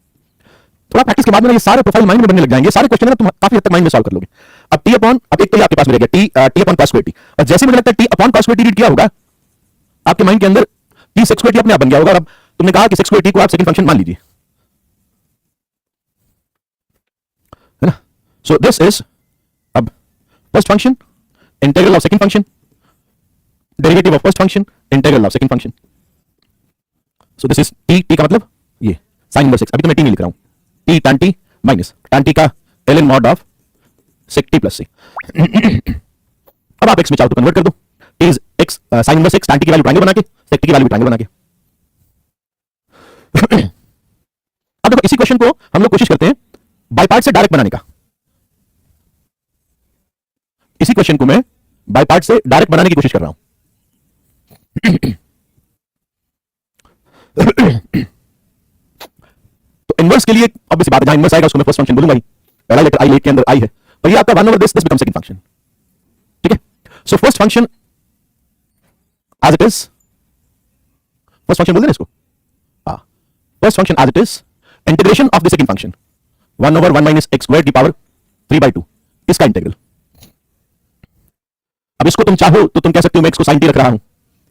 थोड़ा प्रैक्टिस के बाद में ये सारे प्रोफाइल माइंड में बनने लग जाएंगे, सारे क्वेश्चन ना तुम काफी हद तक माइंड में सॉल्व कर लोगे। अब t अपॉन, अब एक तो ये आपके पास में रह गया t upon cos square t, और जैसे मुझे लगता है t upon cos square t read किया होगा आपके माइंड के अंदर टी सेक्स स्क्वायर टी अपने आप बन गया होगा। और अब तुमने कहा कि सेक्स स्क्वायर टी को आप सेकंड फंक्शन मान लीजिए, है ना। सो दिस इज अब first function integral of second function, derivative of first function integral of second function. So this is T, T का मतलब ये साइन इनवर्स एक्स, अभी तो मैं टी नहीं लिख रहा हूं, T tan T minus tan T का ln mod of sec t plus c। अब आप x में चाहो तो कन्वर्ट कर दो, t is x sin inverse x tan t की वैल्यू ट्रायंगल बना के, sec t की वैल्यू ट्रायंगल बना के। अब देखो इसी क्वेश्चन को हम लोग कोशिश करते हैं बाय पार्ट से डायरेक्ट बनाने का। इसी क्वेश्चन को मैं बाय पार्ट से डायरेक्ट बनाने की कोशिश कर रहा हूं। तो इनवर्स के लिए ऑब्वियसली बात है, जहां इनवर्स आएगा उसको मैं फर्स्ट फंक्शन बोलूंगा ही, पहला लेटर आई लेट के अंदर आई है, तो ये आपका 1 over this become second function, ठीक है। So first function as it is, first function बोलते हैं इसको, हां, first function as it is integration of the second function 1 over 1 minus x square की पावर 3/2, इसका इंटीग्रल। अब इसको तुम चाहो तो तुम कह सकते हो मैं x को sin t रख रहा हूं,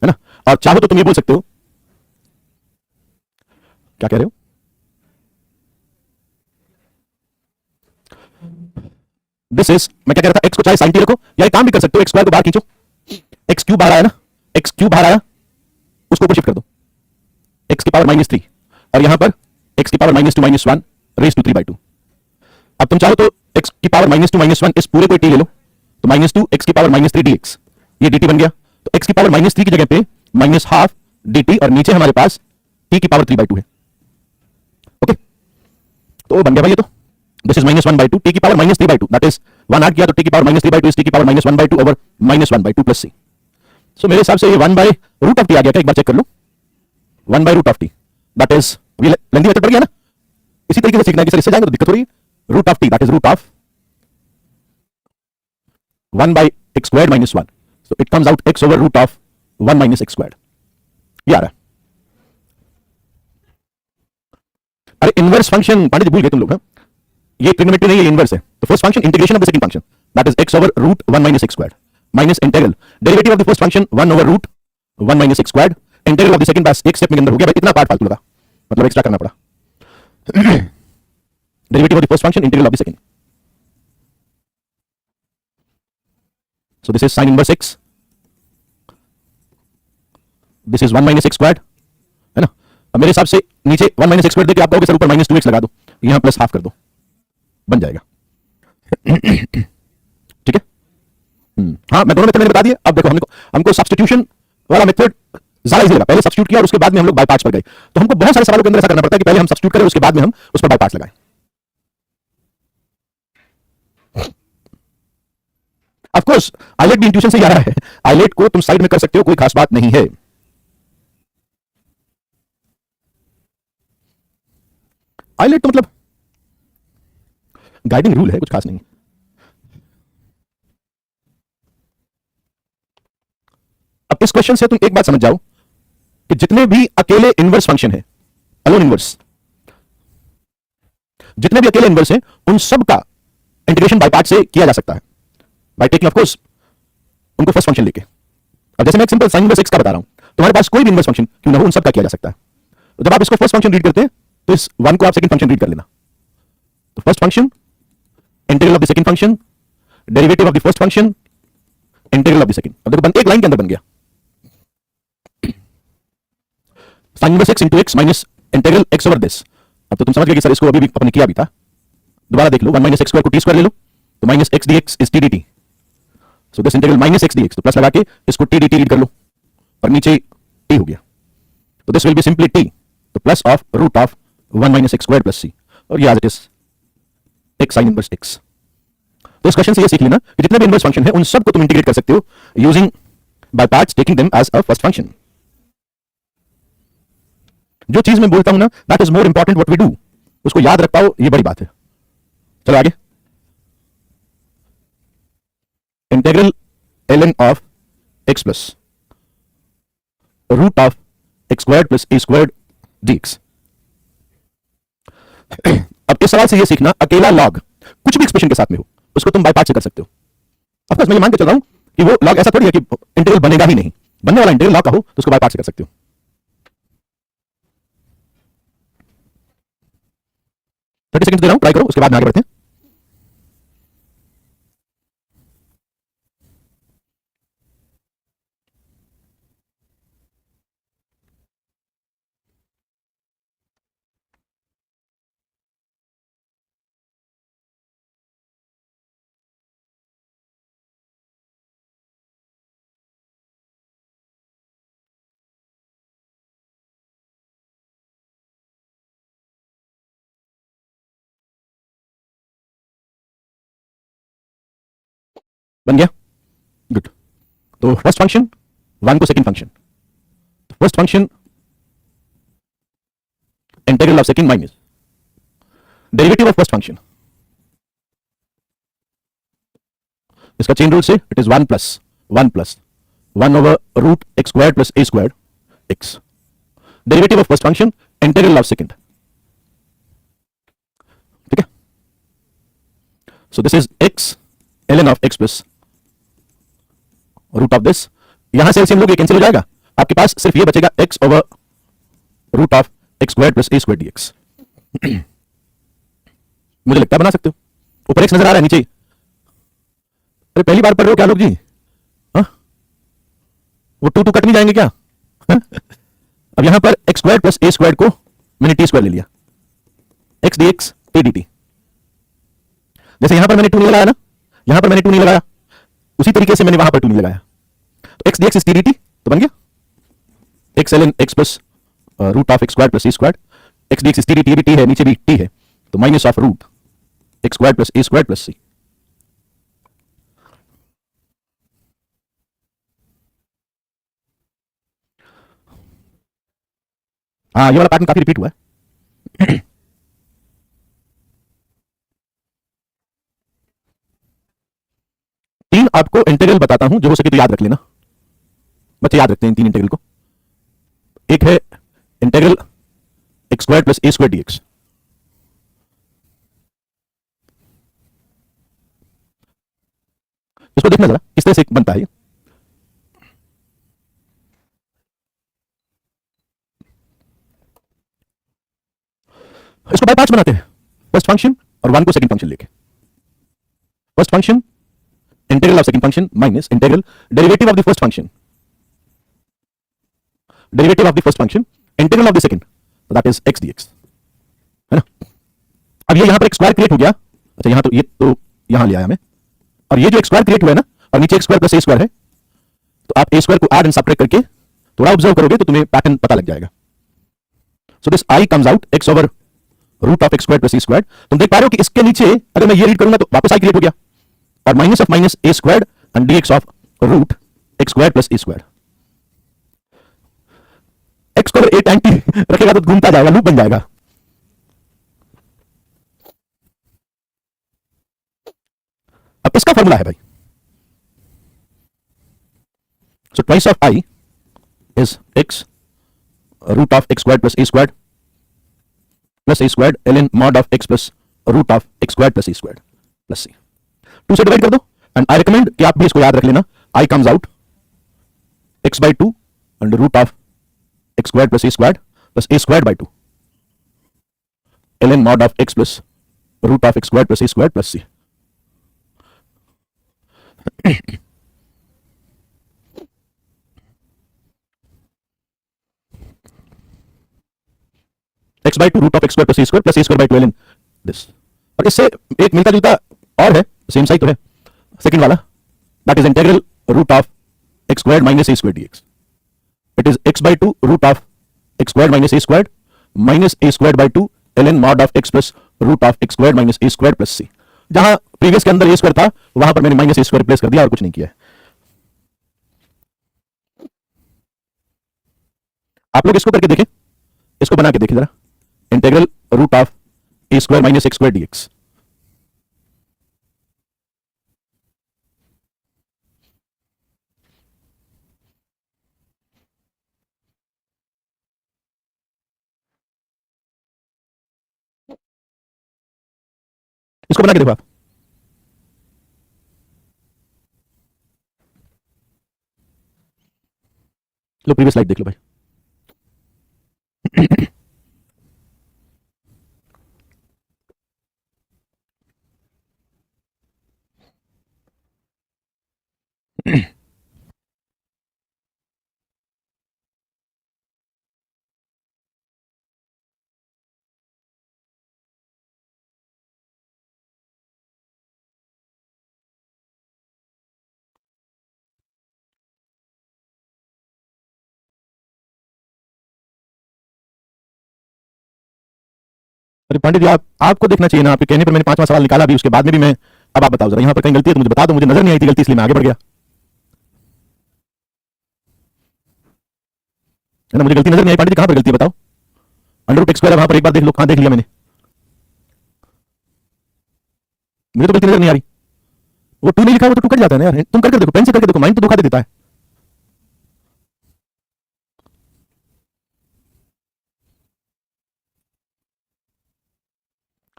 है ना, और चाहो तो तुम ये बोल सकते हो, क्या कह रहे हो, दिस इज, मैं क्या कह रहा था, x को चाहे sin t रखो या एक काम भी कर सकते हो, x स्क्वायर को बाहर खींचो, x क्यूब बाहर आया ना, x क्यूब बाहर आया, उसको ऊपर शिफ्ट कर दो, x की पावर -3 और यहां पर x की पावर -2 - 1 रेज टू 3/2। अब तुम चाहो तो x की पावर -2 - 1 इस पूरे को t ले लो, तो -2 x की पावर -3 dx, ये dt बन गया। तो x की पावर -3 की जगह पे -12 dt और नीचे हमारे पास t की पावर 3/2 है, ओके। तो बन गया भाई ये, तो दिस इज -1/2 t की पावर -3/2, दैट इज 1 ऐड किया तो t की पावर -3/2 इज t की पावर -1/2 ओवर -1/2 प्लस c। सो मेरे हिसाब से ये 1/√of t आ गया था, एक बार चेक कर लो, 1/√of t, दैट इज, ये लेंथी मेथड पड़ गया ना, इसी तरीके से सीखना है कि सर इससे जाएंगे तो दिक्कत हो रही है, √of t that is √of 1/x squared - 1, so it comes out x over √of 1 - x squared, ये आ रहा है। अरे इनवर्स फंक्शन पांडे जी भूल गए तुम लोग, हैं ये ट्रिग्नोमेट्री नहीं है, ये इनवर्स है। तो first function integration of the second function that is x over √1 - x squared minus integral derivative of the first function 1 over √1 - x squared integral of the second, बस एक स्टेप में अंदर हो गया भाई, इतना पार्ट फालतू लगा, मतलब एक्स्ट्रा करना पड़ा। Derivative of the first function integral of the second, so this is sin inverse x, this is 1 - x squared, है ना। अब मेरे हिसाब से नीचे 1 - x squared देके आप कहोगे सर ऊपर -2x लगा दो, यहां प्लस हाफ कर दो, बन जाएगा। ठीक है, हाँ मैं दोनों मेथड मैंने बता दिए। अब देखो हमको सब्स्टिट्यूशन वाला मेथड ज्यादा इजी लगा, पहले सब्स्टिट्यूट किया और उसके बाद में हम लोग बाय पार्ट्स पर गए। तो हमको बहुत सारे सवालों के अंदर ऐसा करना पड़ता है कि पहले हम सब्स्टिट्यूट करें, उसके बाद में हम उस पर बाय पार्ट्स लगाएं। ऑफ कोर्स आइलेट भी इंट्यूशन से ही आ रहा है, आइलेट को तुम साइड में कर सकते हो, कोई खास बात नहीं है। आइलेट तो मतलब गाइडिंग रूल है, कुछ खास नहीं। अब इस क्वेश्चन से तुम एक बात समझ जाओ कि जितने भी अकेले इनवर्स फंक्शन है, अलोन इनवर्स, जितने भी अकेले इनवर्स हैं उन सब का इंटीग्रेशन बाय पार्ट से किया जा सकता है, बाय टेकिंग ऑफ कोर्स उनको फर्स्ट फंक्शन लेके। अब जैसे मैं एक सिंपल साइन इनवर्स x का बता रहा हूं, तुम्हारे पास कोई भी इनवर्स फंक्शन क्यों ना हो, उन सब का किया जा सकता है। तो जब आप इसको फर्स्ट फंक्शन रीड करते हैं तो इस 1 को आप सेकंड फंक्शन रीड कर लेना। तो first function integral of the second function derivative of the first function integral of the second. अब देखो एक लाइन के अंदर बन गया, sign inverse x into x minus integral x over this. अब तो तुम समझ गए कि सर इसको अभी भी अपने किया भी था, दोबारा देख लो, 1 - x स्क्वायर को t स्क्वायर ले लो, तो -x dx is t dt, so this integral -x dx, तो प्लस लगा के इसको t dt रीड कर लो और नीचे t हो गया, तो this will be simply t, तो plus of √1 - x square plus c, और ये as it is x sin inverse x। तो इस क्वेश्चन से ये सीख लेना कि जितने भी इनवर्स फंक्शन है उन सब को तुम इंटीग्रेट कर सकते हो using by parts, taking them as a first function. जो चीज मैं बोलता हूं ना, that is more important what we do, उसको याद रख पाओ, ये बड़ी बात है। चलो आगे, integral ln of x plus root of x squared plus a squared dx। अब इस सवाल से ये सीखना, अकेला लॉग कुछ भी एक्सप्रेशन के साथ में हो उसको तुम बाय पार्ट से कर सकते हो। ऑफ कोर्स मैं ये मान के चल रहा हूं कि वो लॉग ऐसा थोड़ी है कि इंटीग्रल बनेगा ही नहीं, बनने वाला इंटीग्रल लॉग का हो तो उसको बाय पार्ट से कर सकते हो। 30 सेकंड दे रहा हूं, ट्राई करो, उसके बाद में आगे बढ़ते हैं। बन गया, गुड। तो फर्स्ट फंक्शन 1 को second function, first function integral of second minus derivative of first function, इसका चेन रूल से it is 1 plus 1 over root x square plus a square x, derivative of first function integral of second, ठीक है। So this is x ln of x plus root of this, यहां से LCM लोगे cancel हो जाएगा, आपके पास सिर्फ ये बचेगा x over root of x square plus a square dx. मुझे लगता है बना सकते हो, ऊपर एक्स नजर आ रहा है नीचे, अरे पहली बार पढ़ रहे हो क्या लोग जी, हाँ वो टू कट नहीं जाएंगे क्या? अब यहां पर x square plus a square को मैंने टी स्क्वायर ले लिया, x d x A D T, जैसे यहां पर मैंने टू नहीं लगाया ना, यहां पर मैंने टू नहीं लगाया, उसी तरीके से मैंने वहां पर टू नहीं लगाया, तो x d x t d t तो बन गया x l n x plus root of x square plus a square, x d x t d t भी टी है, नीचे भी टी है, तो minus of root x square plus a square plus c. हाँ ये वाला पैटर्न काफी रिपीट हुआ है। तीन आपको इंटीग्रल बताता हूं, जो हो सके तो याद रख लेना, बच्चे याद रखते हैं इन तीन इंटीग्रल को। एक है integral x square plus a square dx, इसको देखना जरा किस तरह से बनता है ये। इसको बाय पार्ट्स बनाते हैं, फर्स्ट फंक्शन और 1 को सेकंड फंक्शन लेके, first function integral of second function minus integral derivative of the first function, derivative of the first function integral of the second, that is x dx, है ना। अब ये यहां पर एक स्क्वायर क्रिएट हो गया, अच्छा यहां तो ये तो यहां ले आया मैं, और ये जो एक स्क्वायर क्रिएट हुआ है ना, और नीचे x square plus a square है, तो आप ए स्क्वायर को ऐड एंड सबट्रैक्ट करके थोड़ा ऑब्जर्व करोगे तो तुम्हें पैटर्न पता लग जाएगा। So this I comes out x over root of x square plus a square, तुम देख पा रहे हो कि इसके नीचे अगर मैं ये रीड करूंगा तो वापस आई क्रिएट हो गया, और minus of minus a square and dx of root x square plus a square, x को अगर ए टाइम टी रखेगा तो घूमता जाएगा, लूप बन जाएगा। अब इसका फॉर्मूला है भाई, so twice of I is x root of x square plus a square plus a square ln mod of x plus root of x square plus a square plus c, 2 से divide कर दो, and I recommend कि आप भी इसको याद रख लेना, I comes out x by 2 under root of x square plus a square by 2 ln mod of x plus root of x square plus a square plus c. X by two root of x square plus a square by 2 ln this, और इससे एक मिलता जुलता और है, same side तो है, second वाला, that is integral root of x square minus a square dx, it is x by two root of x square minus a square by 2 ln mod of x plus root of x square minus a square plus c. जहां previous के अंदर ए square था वहां पर मैंने minus a square replace कर दिया और कुछ नहीं किया है। आप लोग इसको करके देखें, इसको बना के देखिए जरा, integral root of a square minus x square dx, इसको बना के देखो आप, लो प्रीवियस स्लाइड देख लो भाई। अरे पांडे जी आपको देखना चाहिए ना, आपके कहने पर मैंने 5वां सवाल निकाला भी, उसके बाद में भी मैं, अब आप बताओ जरा यहां पर कहीं गलती है तो मुझे बता दो, मुझे नजर नहीं आई थी गलती इसलिए मैं आगे बढ़ गया, है ना, मुझे गलती नजर नहीं आई। पांडे जी कहां पर गलती है बताओ, अंडर रूट एक्स स्क्वायर वहां पर एक बार देख लो, कहां देख लिया मैंने, मुझे तो गलती नजर नहीं आ रही। वो 2 नहीं लिखा, वो तो 2 कट जाता है ना यार, तुम करके देखो, पेन से करके देखो, माइंड तो धोखा दे देता है।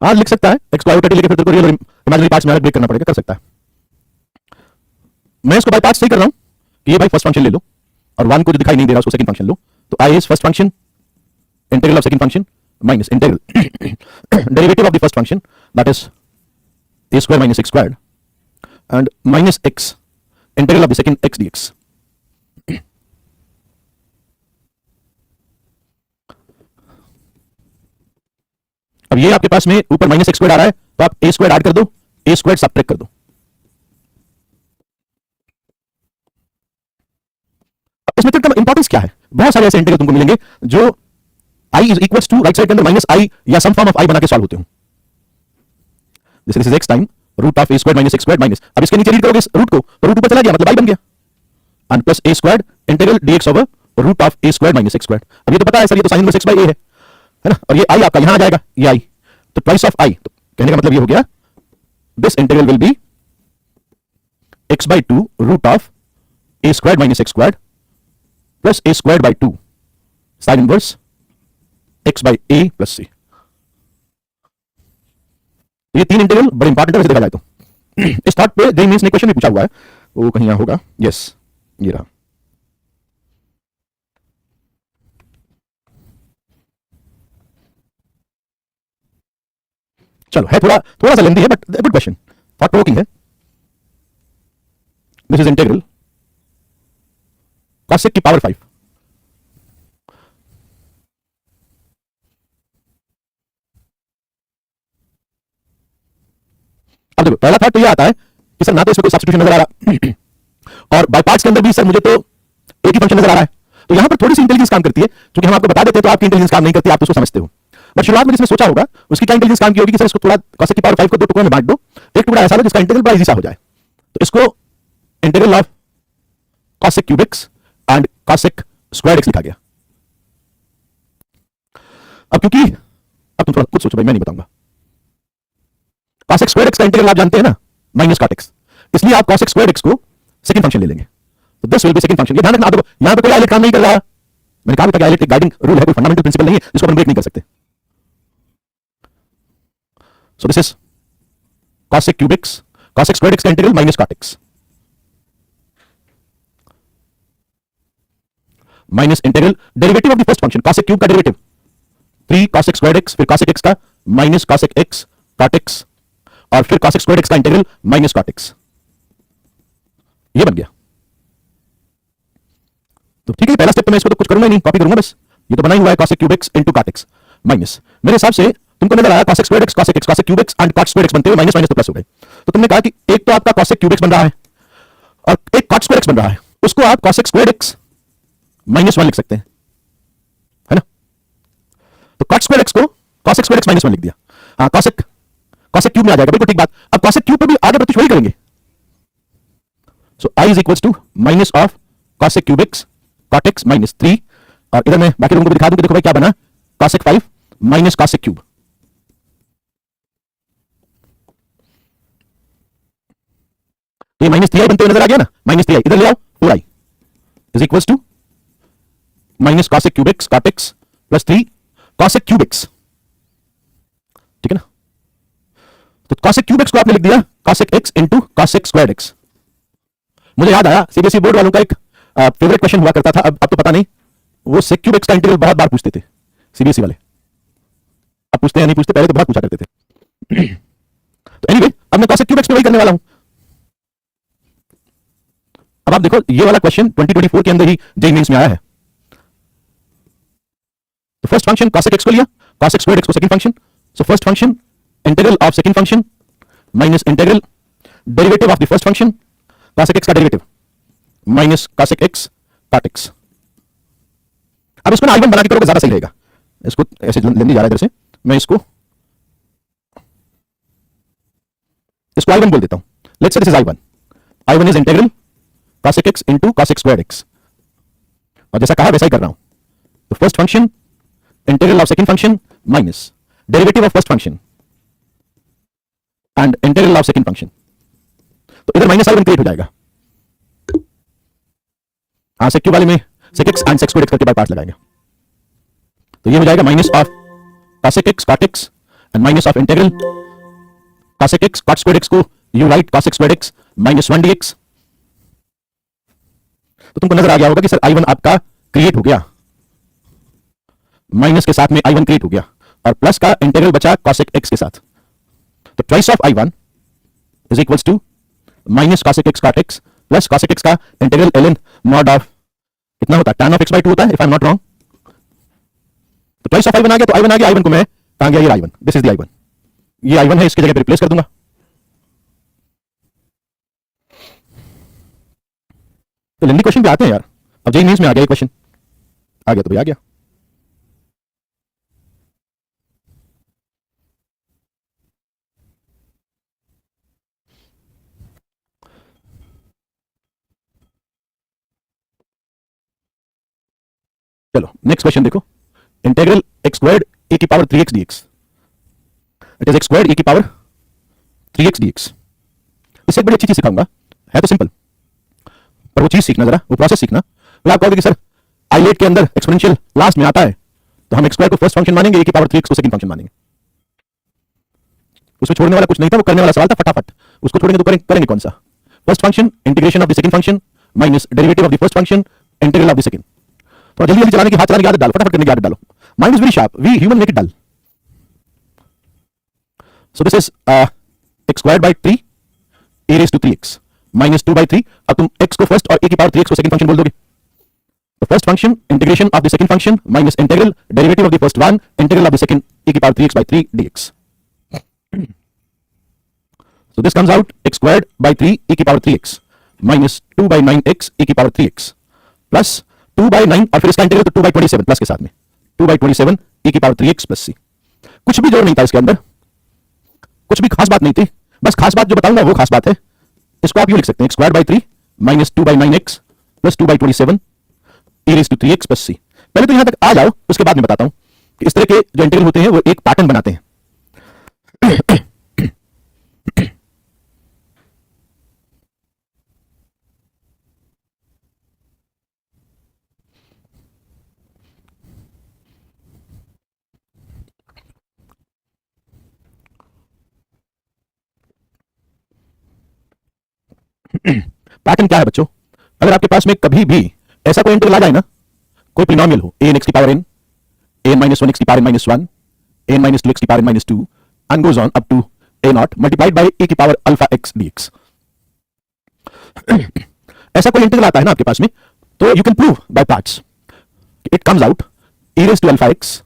हाँ लिख सकता है, एक्स को आयोटा लेके फिर तेरे को रियल और इमेजिनरी पार्ट्स में अलग ब्रेक करना पड़ेगा, कर सकता है। मैं इसको बाय पार्ट्स सही कर रहा हूं कि ये भाई फर्स्ट फंक्शन ले लो और 1 को जो दिखाई नहीं दे रहा उसको सेकंड फंक्शन लो, तो I is first function integral of second function minus integral derivative of the first function that is a square minus x squared and minus x integral of the second x dx. अब ये आपके पास में ऊपर minus x square आ रहा है तो आप ए square add कर दो, ए स्क्वायर सबट्रैक्ट कर दो। इस मेथड का इंपॉर्टेंस क्या है, बहुत सारे ऐसे इंटीग्रल तुमको मिलेंगे जो i is equals to right side के अंदर माइनस i या सम फॉर्म ऑफ i बना के सॉल्व होते हो। This is x time root of a square minus x square minus, अब इसके नीचे रीड करोगे इस रूट को तो रूट ऊपर चला गया मतलब i बन गया, and plus a square integral dx over root of a square minus x square. अब ये तो पता है सर, ये तो sine inverse x by a है ना, और ये i आपका यहां आ जाएगा, ये i तो ट्वाइस ऑफ i, तो कहने का मतलब ये हो गया this integral will be x by 2 root of a square minus x square plus a square by 2 sine inverse x by a plus c। ये 3 इंटीग्रल बड़े इंपॉर्टेंट है वैसे देखा जाए तो। इस थॉट पे जेईई मेंस ने क्वेश्चन भी पूछा हुआ है, वो कहीं यहां होगा, यस ये रहा। चलो है थोड़ा थोड़ा सा लेंथी है but good question, thought provoking है। दिस इज इंटीग्रल cos की पावर 5, अब देखो पहला थॉट तो ये आता है कि सर ना तो इसमें कोई सब्स्टिट्यूशन नजर आ रहा और बाय पार्ट्स के अंदर भी सर मुझे तो एक ही फंक्शन नजर आ रहा है, तो यहां पर थोड़ी सी इंटेलिजेंस काम करती है, क्योंकि हम आपको बता देते हैं तो आपकी इंटेलिजेंस काम नहीं करती, आप तो उसको समझते हो। बट शुरुआत में जिसने सोचा होगा उसकी क्या इंटेलिजेंस काम की होगी कि सर इसको थोड़ा cos की पावर 5 को 2 टुकड़ों में बांट दो, एक टुकड़ा ऐसा लो जिसका इंटीग्रल बड़ा इजी सा हो जाए, तो इसको integral of cos cube x and cos square x लिखा गया। अब क्योंकि अब तुम थोड़ा खुद सोचो भाई, मैं नहीं बताऊंगा। cos स्क्वायर एक्स का इंटीग्रल आप जानते हैं ना माइनस cot x, इसलिए आप cos स्क्वायर एक्स को सेकंड फंक्शन ले लेंगे, तो this will B second function. ये ध्यान रखना, देखो यहां पे कोई आइलेट काम नहीं कर रहा, मैंने कहा था कि आइलेट एक गाइडिंग रूल है, कोई फंडामेंटल प्रिंसिपल नहीं है जिसको अपन ब्रेक नहीं कर सकते। So this is cos cube x, cos square x का integral minus cot x minus integral derivative of the first function cos cube का डेरिवेटिव 3 cos स्क्वायर एक्स, फिर cos x का minus cos x cot x और फिर cos square x का integral minus cot x, ये बन गया। तो ठीक है, पहला स्टेप तो मैं इसको तो कुछ करूंगा नहीं, कॉपी करूंगा बस, ये तो बना ही हुआ है cos cube x into cot x minus, मेरे हिसाब से तुमको नजर आया cos square x cos x, cos cube x and cot square x बनते हुए माइनस माइनस तो प्लस हो गए, तो तुमने कहा कि एक तो आपका cos क्यूब एक्स बन रहा है और एक cot स्क्वायर एक्स बन रहा है, उसको आप cos स्क्वायर एक्स माइनस 1 लिख सकते हैं, है ना, तो cot स्क्वायर एक्स को cos स्क्वायर एक्स माइनस 1 लिख दिया। हाँ cos क्यूब में आ जाएगा, बिल्कुल ठीक बात। अब cos क्यूब पे भी आगे प्रत्युष वही करेंगे, so i is equals to minus of cos cube x cot x minus 3, और इधर मैं बाकी लोगों को दिखा दूं कि देखो भाई क्या बना, cos 5 माइनस cos क्यूब, तो ये माइनस 3i बनते हुए नजर आ गया ना, माइनस 3i इधर ले आओ, 4i is equals to minus cos cube x cot x plus 3 cos cube x, ठीक है ना, तो cos क्यूब एक्स को आपने लिख दिया cos x into cos square x. मुझे याद आया सीबीएसई बोर्ड वालों का एक फेवरेट क्वेश्चन हुआ करता था, अब तो पता नहीं, वो sec क्यूब एक्स का इंटीग्रल बहुत बार पूछते थे सीबीएसई वाले, अब पूछते हैं नहीं पूछते, पहले तो बहुत पूछा करते थे। तो एनीवे अब मैं cos क्यूब एक्स पे वही करने वाला हूं। अब आप देखो ये वाला क्वेश्चन 2024 के अंदर ही जेईई मेंस में आया है, तो फर्स्ट फंक्शन cos x को लिया, cos स्क्वायर x को second function, so first function integral of second function minus integral derivative of the first function cos x का derivative minus cos x cot x। अब इसको ना i1 बना के करोगे ज्यादा सही रहेगा, इसको ऐसे लेने जा रहा है इधर से, मैं इसको इसको I1 बोल देता हूं. Let's say this is I1. I1 is integral cosec x into cosec squared x. और जैसा कहा वैसा ही कर रहा हूं. तो first function integral of second function minus derivative of first function and integral of second function. तो इधर माइनस I1 क्रिएट हो जाएगा. हाँ, sec क्यूब वाले में sec x and sec squared x करके बाय पार्ट लगाएंगे. तो ये हो जाएगा minus of cosec x cot x and minus of integral cosec x cot squared x को you right cosec squared x minus 1 dx. तो तुमको नजर आ गया होगा कि सर I1 आपका क्रिएट हो गया, माइनस के साथ में I1 क्रिएट हो गया और प्लस का इंटीग्रल बचा cosec x के साथ. तो twice of I1 is equals to minus cosec x cot x प्लस cosec x का इंटीग्रल ln मॉड ऑफ कितना होता है tan of x by 2 होता है if I am not wrong. तो ट्वाइस ऑफ I1 आ गया, तो I1 आ गया, I1 को मैं कहां गया, ये I1, this is the I1. ये I1 है, इसकी जगह पे रिप्लेस कर दूंगा. तो लेंदी क्वेश्चन पे आते हैं यार. अब जेईई मेंस में आ गया ये क्वेश्चन, आ गया तो भाई आ गया. चलो नेक्स्ट क्वेश्चन देखो. इंटीग्रल x स्क्वायर्ड e की power 3x dx. It is x squared e की पावर 3x dx. इससे एक बड़ी अच्छी चीज सिखाऊंगा, है तो सिंपल, पर वो चीज सीखना, जरा वो प्रोसेस सीखना. तो आप कहोगे कि सर आइलेट के अंदर एक्सपोनेंशियल लास्ट में आता है, तो हम x स्क्वायर को फर्स्ट फंक्शन मानेंगे, e की पावर 3x को सेकंड फंक्शन मानेंगे. उसमें छोड़ने वाला कुछ नहीं था, वो करने वाला सवाल था फटाफट. उसको छोड़ेंगे तो करेंगे कौन सा? First function integration of the second function minus derivative of the first function integral of the second. तो जल्दी जल्दी चलाने की, हाथ चलाने की आदत डालो, फटाफट करने की आदत डालो. Mind is very sharp, we human make it dull. So this is x squared by 3 e raise to 3x minus 2 by 3. अब तुम x को फर्स्ट और e की पावर 3x को सेकंड फंक्शन बोल दोगे. तो first function integration of the second function minus integral derivative of the first one integral of the second e की power 3x by 3 dx. So this comes out x squared by 3 e की power 3x minus 2 by 9x e की power 3x plus 2 by 9 और फिर इसका integral तो 2 by 27 plus के साथ में 2 by 27 e की पावर 3x प्लस c. कुछ भी जोड़ नहीं था इसके अंदर, कुछ भी खास बात नहीं थी, बस खास बात जो बताऊंगा वो खास बात है. इसको आप यूं लिख सकते हैं, x squared by 3 minus 2 by 9x plus 2 by 27 e raised to 3x plus c. पहले तो यहां तक आ जाओ, उसके बाद मैं बताता हूं कि इस तरह के जो इंटीग्रल होते हैं वो एक पैटर्न बनाते हैं. पैटर्न क्या है बच्चों? अगर आपके पास में कभी भी ऐसा कोई इंटीग्रल आ जाए ना, कोई पोलिनोमियल हो, a n x की power n, a n minus 1 x की power n minus 1, a n minus 2 x की power n minus 2 and goes on up to a naught multiplied by e की power alpha x dx. ऐसा कोई integral आता है ना आपके पास में, तो you can prove by parts. It comes out e raised to alpha x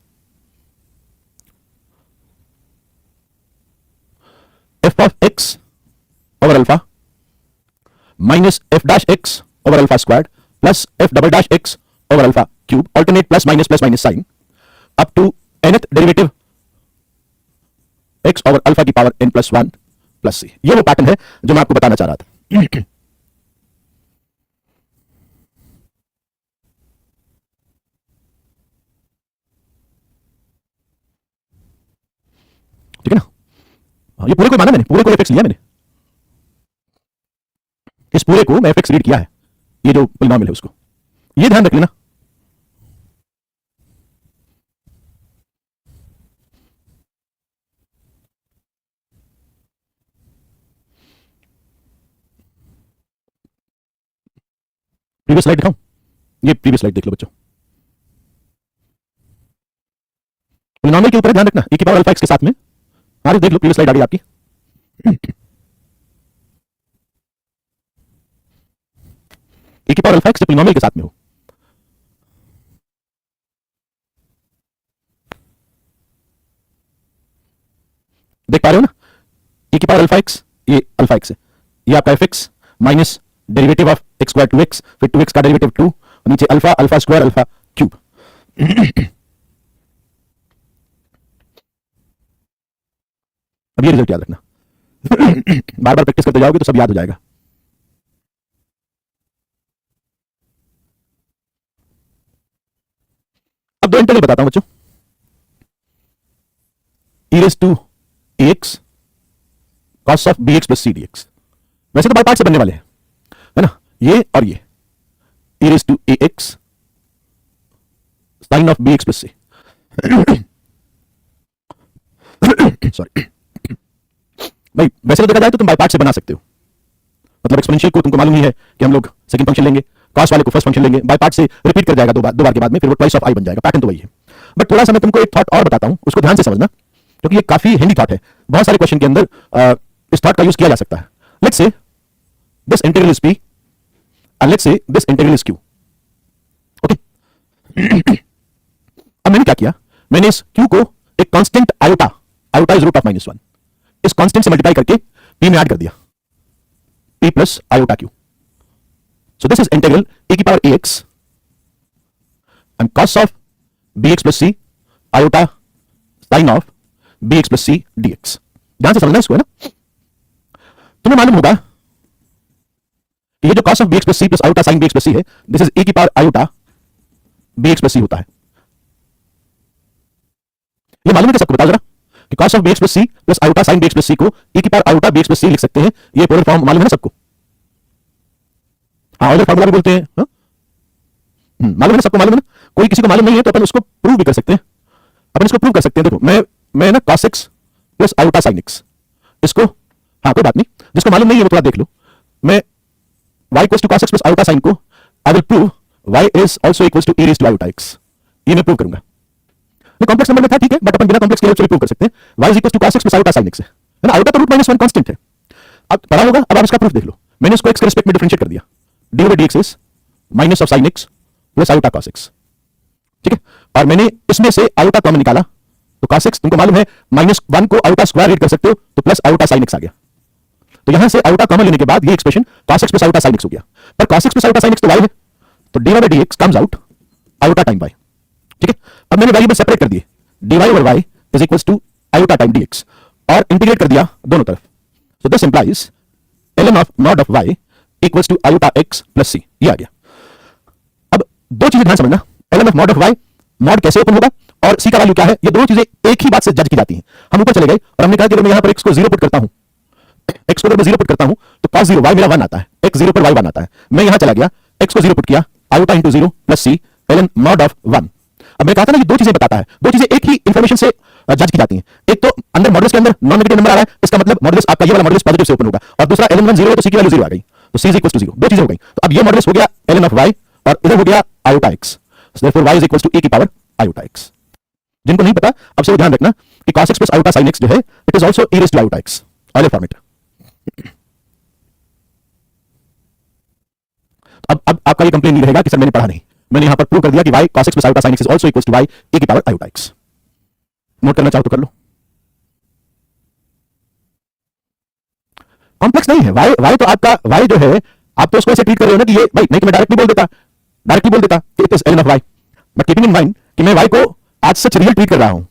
f of x over alpha minus f dash x over alpha squared plus f double dash x over alpha cube alternate plus minus sign up to nth derivative x over alpha की power n plus 1 plus c. ये वो pattern है जो मैं आपको बताना चाह रहा था. ठीक है ना? ये पूरे को माना मैंने, पूरे को fx लिया मैंने, इस पूरे को मैं fx रीड किया है, ये जो पॉलिनोमियल है उसको, ये ध्यान रख लेना. प्रीवियस स्लाइड दिखाऊं? ये प्रीवियस स्लाइड देख लो बच्चों. पॉलिनोमियल के ऊपर ध्यान रखना, e की पावर अल्फा x के साथ में. हाँ देख लो, प्रीवियस स्लाइड आ गई आपकी. e की पावर अल्फा x पॉलिनोमियल के साथ में हो. देख पा रहे हो ना? e की पावर अल्फा x, ये अल्फा x है, ये आपका fx minus derivative of x square 2x, फिर 2x का डेरिवेटिव 2 और नीचे alpha, alpha square, alpha cube. अब ये रिजल्ट याद रखना. बार बार प्रैक्टिस करते जाओगे तो सब याद हो जाएगा। अब दो इंटीग्रल बताता हूं बच्चों, e raised to ax cos of bx plus c dx। वैसे तो बाय पार्ट से बनने वाले हैं, है ना, ये और ये e raised to ax sin of bx plus c। Sorry भाई, वैसे तो देखा जाए तो तुम बाय पार्ट से बना सकते हो, मतलब एक्सपोनेंशियल को तुमको मालूम ही है कि हम लोग सेकंड फंक्शन लेंगे, कॉस वाले को फर्स्ट फंक्शन लेंगे, बाय पार्ट से रिपीट कर जाएगा दो बार के बाद में, फिर वो ट्वाइस ऑफ आई बन जाएगा, पैटर्न तो वही है। बट थोड़ा सा मैं तुमको एक थॉट और बताता हूं, उसको ध्यान से समझना, क्योंकि ये काफी हैंडी थॉट है, बहुत सारे क्वेश्चन के अंदर इस थॉट का यूज किया जा सकता है। Let's say this integral is p and let's say this integral is q। Okay, अब मैंने क्या किया, मैंने इस q को एक constant iota, iota is root of -1, इस कांस्टेंट से मल्टीप्लाई करके p में ऐड कर दिया, p plus iota q। So this is integral e की power ax and cos of bx plus c iota sin of bx plus c dx। ध्यान से समझना इसको, है ना। तुम्हें मालूम होगा कि ये जो cos of bx plus c plus iota sin bx plus c है, दिस इज e की power iota bx plus c होता है। ये मालूम है कि सबको बताओ जरा कि cos of bx plus c plus iota sin bx plus c को e की power iota bx plus c लिख सकते हैं, ये पोलर फॉर्म मालूम है ना सबको। हाँ, ऑर्डर फार्मूला भी बोलते हैं, हाँ? मालूम है ना सबको, मालूम है ना। कोई किसी को मालूम नहीं है तो अपन उसको प्रूव भी कर सकते हैं, अपन इसको प्रूव कर सकते हैं। देखो मैं ना cos x plus iota sin x, इसको, हाँ कोई बात नहीं, जिसको मालूम नहीं है वो थोड़ा देख लो। मैं y equals to cos x plus iota sin को I will prove y is also equals to e raised to iota x, ये मैं प्रूव करूंगा। ये कॉम्प्लेक्स नंबर में था, ठीक है, बट अपन बिना कॉम्प्लेक्स के चलिए प्रूव कर सकते हैं। y is equals to cos x plus iota sin x है ना, आयोटा तो √-1 कांस्टेंट है। अब पढ़ा होगा, अब आप इसका प्रूफ देख लो। मैंने इसको x के रिस्पेक्ट में डिफरेंशिएट कर दिया, dy by dx is minus of sin x plus iota cos x, ठीक है। और मैंने इसमें से आयोटा कॉमन निकाला, तो cos x तुमको मालूम है -1 को आयोटा स्क्वायर रीड कर सकते हो, तो प्लस आयोटा sin x आ गया। तो यहां से आयोटा कॉमन लेने के बाद ये expression cos x plus iota sin x हो गया, पर cos x plus iota sin x तो y है, तो dy by dx comes out iota time y, ठीक है। अब मैंने वेरिएबल सेपरेट कर दिए, dy over y is equals to iota time dx, और इंटीग्रेट कर दिया दोनों तरफ। So this implies ln of mod of y equals to iota x plus c, ये आ गया। अब दो चीजें ध्यान समझना, ln of mod of y, mod कैसे ओपन होगा और c का वैल्यू क्या है, ये दोनों चीजें एक ही बात से जज की जाती हैं। हम ऊपर चले गए और हमने कहा कि अगर मैं यहां पर x को 0 पुट करता हूं, x को अगर मैं 0 पुट करता हूं तो cos 0 y मेरा 1 आता है, x 0 पर y 1 आता है। मैं यहां चला गया, x को 0 पुट किया, iota into 0 plus c ln mod of 1। अब मैं कहा था ना, ये दो चीजें बताता है, दो चीजें एक ही इंफॉर्मेशन से जज की जाती हैं। एक तो अंदर मॉडुलस के अंदर नॉन नेगेटिव नंबर आ रहा है, इसका मतलब मॉडुलस आपका ये वाला मॉडुलस पॉजिटिव से ओपन होगा, और दूसरा ln 1 0 है तो c की वैल्यू 0 आ गई, तो c इज इक्वल टू 0, दो चीजें हो गई। तो अब ये मॉडुलस हो गया ln ऑफ y और इधर हो गया iota x, so therefore y is equal to e की पावर आयोटा x। जिनको नहीं पता अब से वो ध्यान रखना कि cos x plus iota sin x जो है, it is also e raised to iota x, Euler format. अब आपका ये कंप्लेन नहीं रहेगा कि सर मैंने पढ़ा नहीं, मैंने यहां पर प्रूव कर दिया कि y cos x plus iota sin x is also equal to y e की पावर आयोटा x। नोट करना चाहो तो कर लो, कॉम्प्लेक्स नहीं है। y तो आपका y जो है, आप तो उसको ऐसे ट्रीट कर रहे हो ना कि ये भाई, नहीं कि मैं डायरेक्टली बोल देता कि it is ln of y, but keeping in mind कि मैं y को आज सच रियल ट्रीट कर रहा हूं।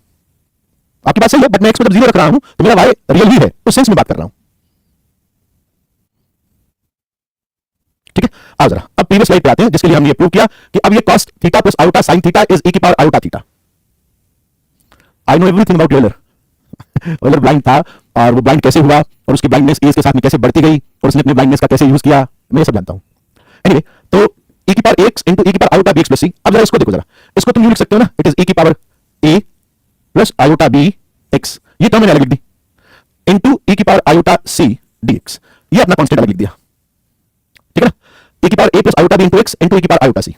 आपकी बात सही है, बट मैं x को जब 0 रख रहा हूं तो मेरा y रियल ही है, उस सेंस में बात कर रहा हूं, ठीक है। आओ जरा अब प्रीवियस स्लाइड पे आते हैं, जिसके लिए हमने ये प्रूव किया कि अब ये cos theta plus iota sin theta is e की power iota theta. I know everything about Euler. Euler blind था, और वो ब्लाइंड कैसे हुआ और उसकी ब्लाइंडनेस एज के साथ में कैसे बढ़ती गई और उसने अपनी ब्लाइंडनेस का कैसे यूज किया, मैं ये सब जानता हूं। एनीवे, तो e की पावर x इंटू e की power iota bx plus c। अब जरा इसको देखो, जरा इसको तुम यूं लिख सकते हो ना, इट इज e की power a plus iota b x, ये टर्म मैंने अलग लिख दी, इंटू e की पावर आयोटा c dx, ये अपना कांस्टेंट अलग लिख दिया, ठीक है ना। e की power a plus iota b into x into e की पावर आयोटा c।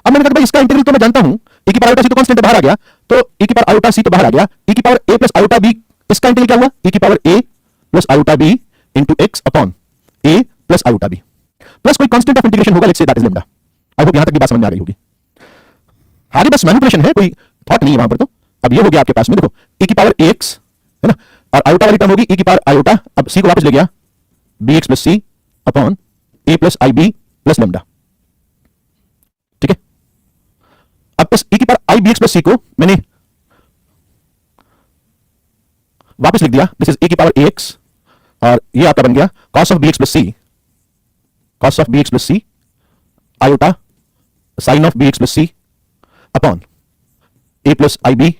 अब मैंने कहा भाई इसका इंटीग्रल तो मैं जानता हूं, e की पावर आयोटा c तो कांस्टेंट बाहर आ गया, तो e की पावर आयोटा c तो बाहर आ गया, e की power a plus iota b, इसका इंटीग्रल क्या हुआ, e की power a plus iota b into x upon a plus iota b, plus कोई कांस्टेंट ऑफ इंटीग्रेशन होगा, let's say that is lambda. I hope यहां तक की बात समझ में आ गई होगी। आगे बस मैनिपुलेशन है, कोई थॉट नहीं है वहां पर। तो अब ये हो गया आपके पास में, देखो e की पावर ax है ना, और आयोटा वाली टर्म होगी e की पावर आयोटा, अब c को वापस ले गया bx plus c upon a plus ib plus lambda, ठीक है। अब इस e की पावर i bx प्लस c को मैंने वापस लिख दिया, दिस इज e की पावर ax और ये आपका बन गया cos of bx plus c, cos of bx plus c iota sine of bx plus c upon a plus i b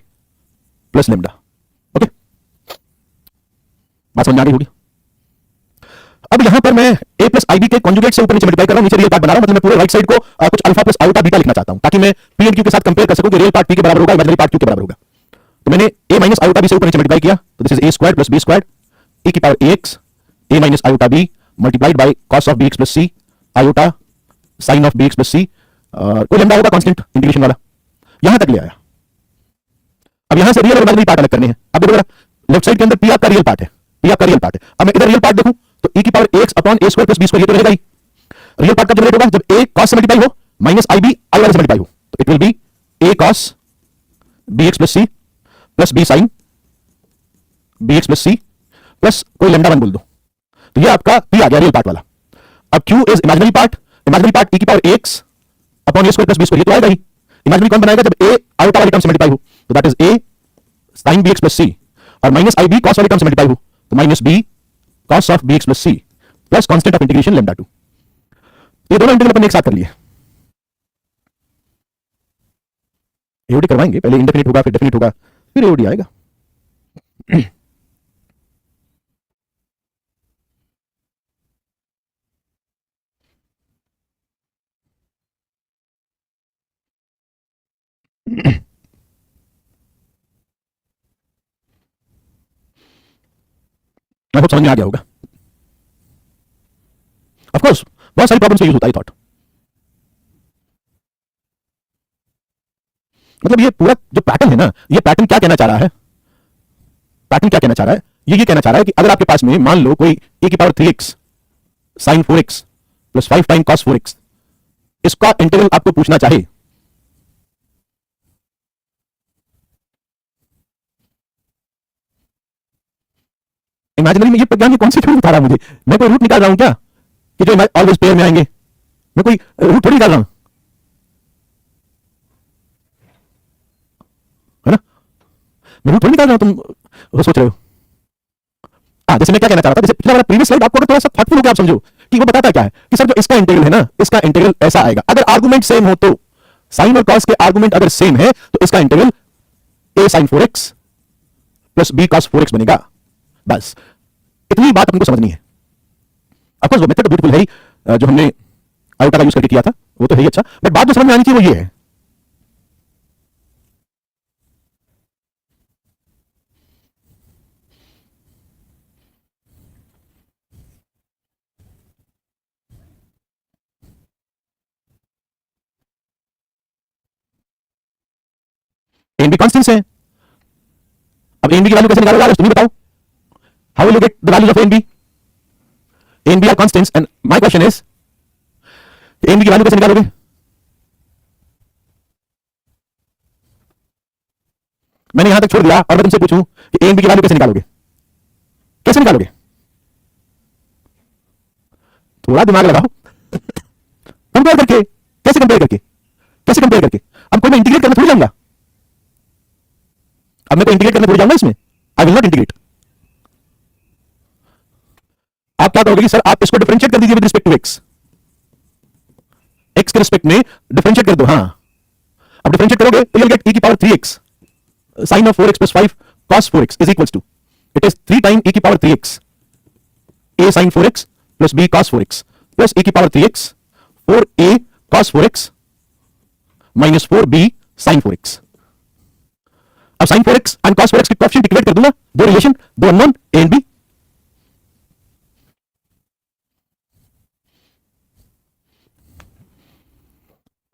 plus lambda. Okay, बात समझ में आ गई होगी। अब यहां पर मैं a प्लस आई बी के कॉन्जुगेट से ऊपर नीचे मल्टीप्लाई कर रहा हूं, नीचे रियल पार्ट बना रहा हूं, मतलब मैं पूरे राइट साइड को कुछ अल्फा प्लस आयोटा बीटा लिखना चाहता हूं ताकि मैं p एंड q के साथ कंपेयर कर सकूं कि रियल पार्ट p के बराबर होगा, इमेजिनरी पार्ट q के बराबर होगा। तो मैंने a माइनस आयोटा b से ऊपर नीचे मल्टीप्लाई किया, तो this is a square plus b square e की power ax a minus iota b multiplied by cos of bx plus c iota sine of bx plus c, कोई lambda होगा constant integration वाला, यहां तक ले आया। अब यहां से रियल और इमेजिनरी पार्ट अलग करने हैं। अब देखो लेफ्ट साइड के अंदर p आपका रियल पार्ट है, p आपका रियल पार्ट है। अब मैं इधर रियल पार्ट देखूं तो e की power ax upon a square plus b square, ये तो रहेगा ही। रियल पार्ट कब जनरेट होगा? जब a cos से मल्टीप्लाई हो माइनस ib i वाले से मल्टीप्लाई हो, तो it will be a cos bx plus c plus b sin bx plus c plus कोई लेमडा 1 बोल दो, तो ये आपका p आ गया रियल पार्ट वाला। अब q is imaginary part e की power ax upon a square plus b square, ये तो आएगा ही। इमेजिनरी कौन बनाएगा? जब a आयोटा वाली टर्म से मल्टीप्लाई हो, तो that is a sin bx plus c और माइनस ib cos वाली टर्म से मल्टीप्लाई हो तो minus b cos of bx plus c plus constant of integration lambda 2। ये दोनों इंटीग्रल अपन एक साथ कर लिए। एओडी करवाएंगे, पहले इंडेफिनिट होगा फिर डेफिनिट होगा फिर एओडी आएगा। आई होप समझ में आ गया होगा। ऑफ कोर्स बहुत सारी प्रॉब्लम्स में यूज होता है थॉट। मतलब ये पूरा जो पैटर्न है ना, ये पैटर्न क्या कहना चाह रहा है? पैटर्न क्या कहना चाह रहा है? ये कहना चाह रहा है कि अगर आपके पास में मान लो कोई a की power 3x sin 4x plus 5 time cos 4x, इसका इंटीग्रल आपको पूछना चाहे, इमेजिनरी में ये प्रज्ञान कौन सी थोड़ी बता रहा है मुझे? मैं कोई रूट निकाल रहा हूं क्या कि जो ऑलवेज पेयर में आएंगे? मैं कोई रूट थोड़ी निकाल रहा हूं, है ना? मैं रूट थोड़ी निकाल रहा हूं, तुम सोच रहे हो। जैसे मैं क्या कहना चाह रहा था, जैसे पिछला वाला प्रीवियस स्लाइड आपको अगर थोड़ा सा थॉटफुल होकर आप समझो कि वो बताता क्या है कि सर जो इसका इंटीग्रल है ना, इसका इंटीग्रल ऐसा आएगा। अगर आर्गुमेंट सेम हो तो, साइन और कॉस के आर्गुमेंट अगर सेम है तो इसका integral a sin 4x plus b cos 4x बनेगा। बस इतनी बात हमको समझनी है। ऑफ कोर्स वो मेथड ब्यूटीफुल है ही, जो हमने आयोटा का यूज करके किया था वो तो है ही अच्छा, बट बात जो समझ में आनी चाहिए वो ये है। एन बी कॉन्स्टेंट्स हैं। अब एन बी की वैल्यू कैसे निकालोगे तुम ही बताओ? How will you get the values of n b? N b are constants and my question is n b की वैल्यू कैसे निकालोगे? मैंने यहां तक छोड़ दिया और मैं तुमसे पूछूं कि एन बी की वैल्यू कैसे निकालोगे? कैसे निकालोगे? थोड़ा दिमाग लगाओ। कंपेयर करके। कैसे कंपेयर करके? कैसे कंपेयर करके? अब कोई मैं इंटीग्रेट करना थोड़ी जाऊंगा। अब मैं तो इंटीग्रेट करना थोड़ी जाऊंगा इसमें। I will not integrate. आप क्या करोगे कि सर आप इसको डिफरेंशिएट कर दीजिए with respect to x. X के रिस्पेक्ट में डिफरेंशिएट कर दो। हां, अब डिफरेंशिएट करोगे तो you'll get e की power 3x sin of 4x plus 5 cos 4x is equals to, it is 3 time e की power 3x a sin 4x plus b cos 4x plus e की power 3x 4a cos 4x minus 4b sin 4x। अब sin 4x and cos 4x के coefficient equate कर दूंगा, दो relation, दो unknown a and b।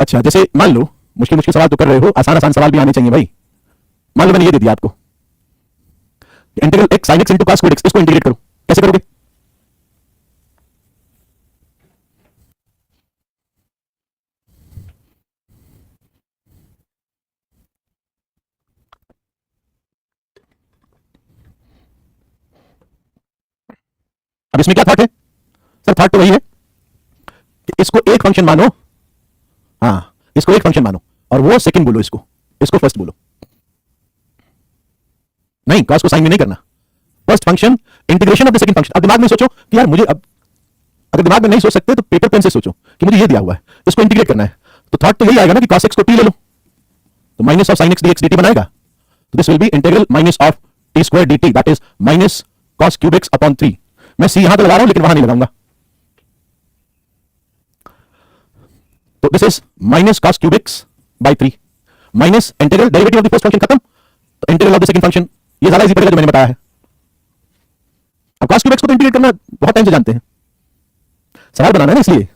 अच्छा, जैसे मान लो मुश्किल मुश्किल सवाल तो कर रहे हो, आसान आसान सवाल भी आने चाहिए भाई। मान लो मैंने ये दे दिया आपको, integral x sin x into cos squared x, इसको इंटीग्रेट करो, कैसे करोगे? अब इसमें क्या थॉट है? सर थॉट तो वही है कि इसको एक फंक्शन मानो। हाँ, इसको एक फंक्शन मानो और वो सेकंड बोलो, इसको फर्स्ट बोलो। नहीं, कॉस को साइन में नहीं करना, first function integration of the second function. अब दिमाग में सोचो कि यार मुझे अब, अगर दिमाग में नहीं सोच सकते तो पेपर पेन से सोचो कि मुझे ये दिया हुआ है, इसको इंटीग्रेट करना है, तो थॉट तो यही आएगा ना कि cos x को t ले लो, तो minus of sin x dx dt बनाएगा, तो this will B integral minus of t square dt, that is minus cos cube x upon 3। मैं c यहां तो लगा रहा हूं लेकिन वहां नहीं लगाऊंगा, तो this is minus cos cube x by 3 minus integral derivative of the first function खत्म, तो integral of the second function, ये ज्यादा इजी पड़ेगा जो मैंने बताया है। अब cos क्यूब x को तो इंटीग्रेट करना बहुत टाइम से जानते हैं, सवाल बनाना है ना इसलिए।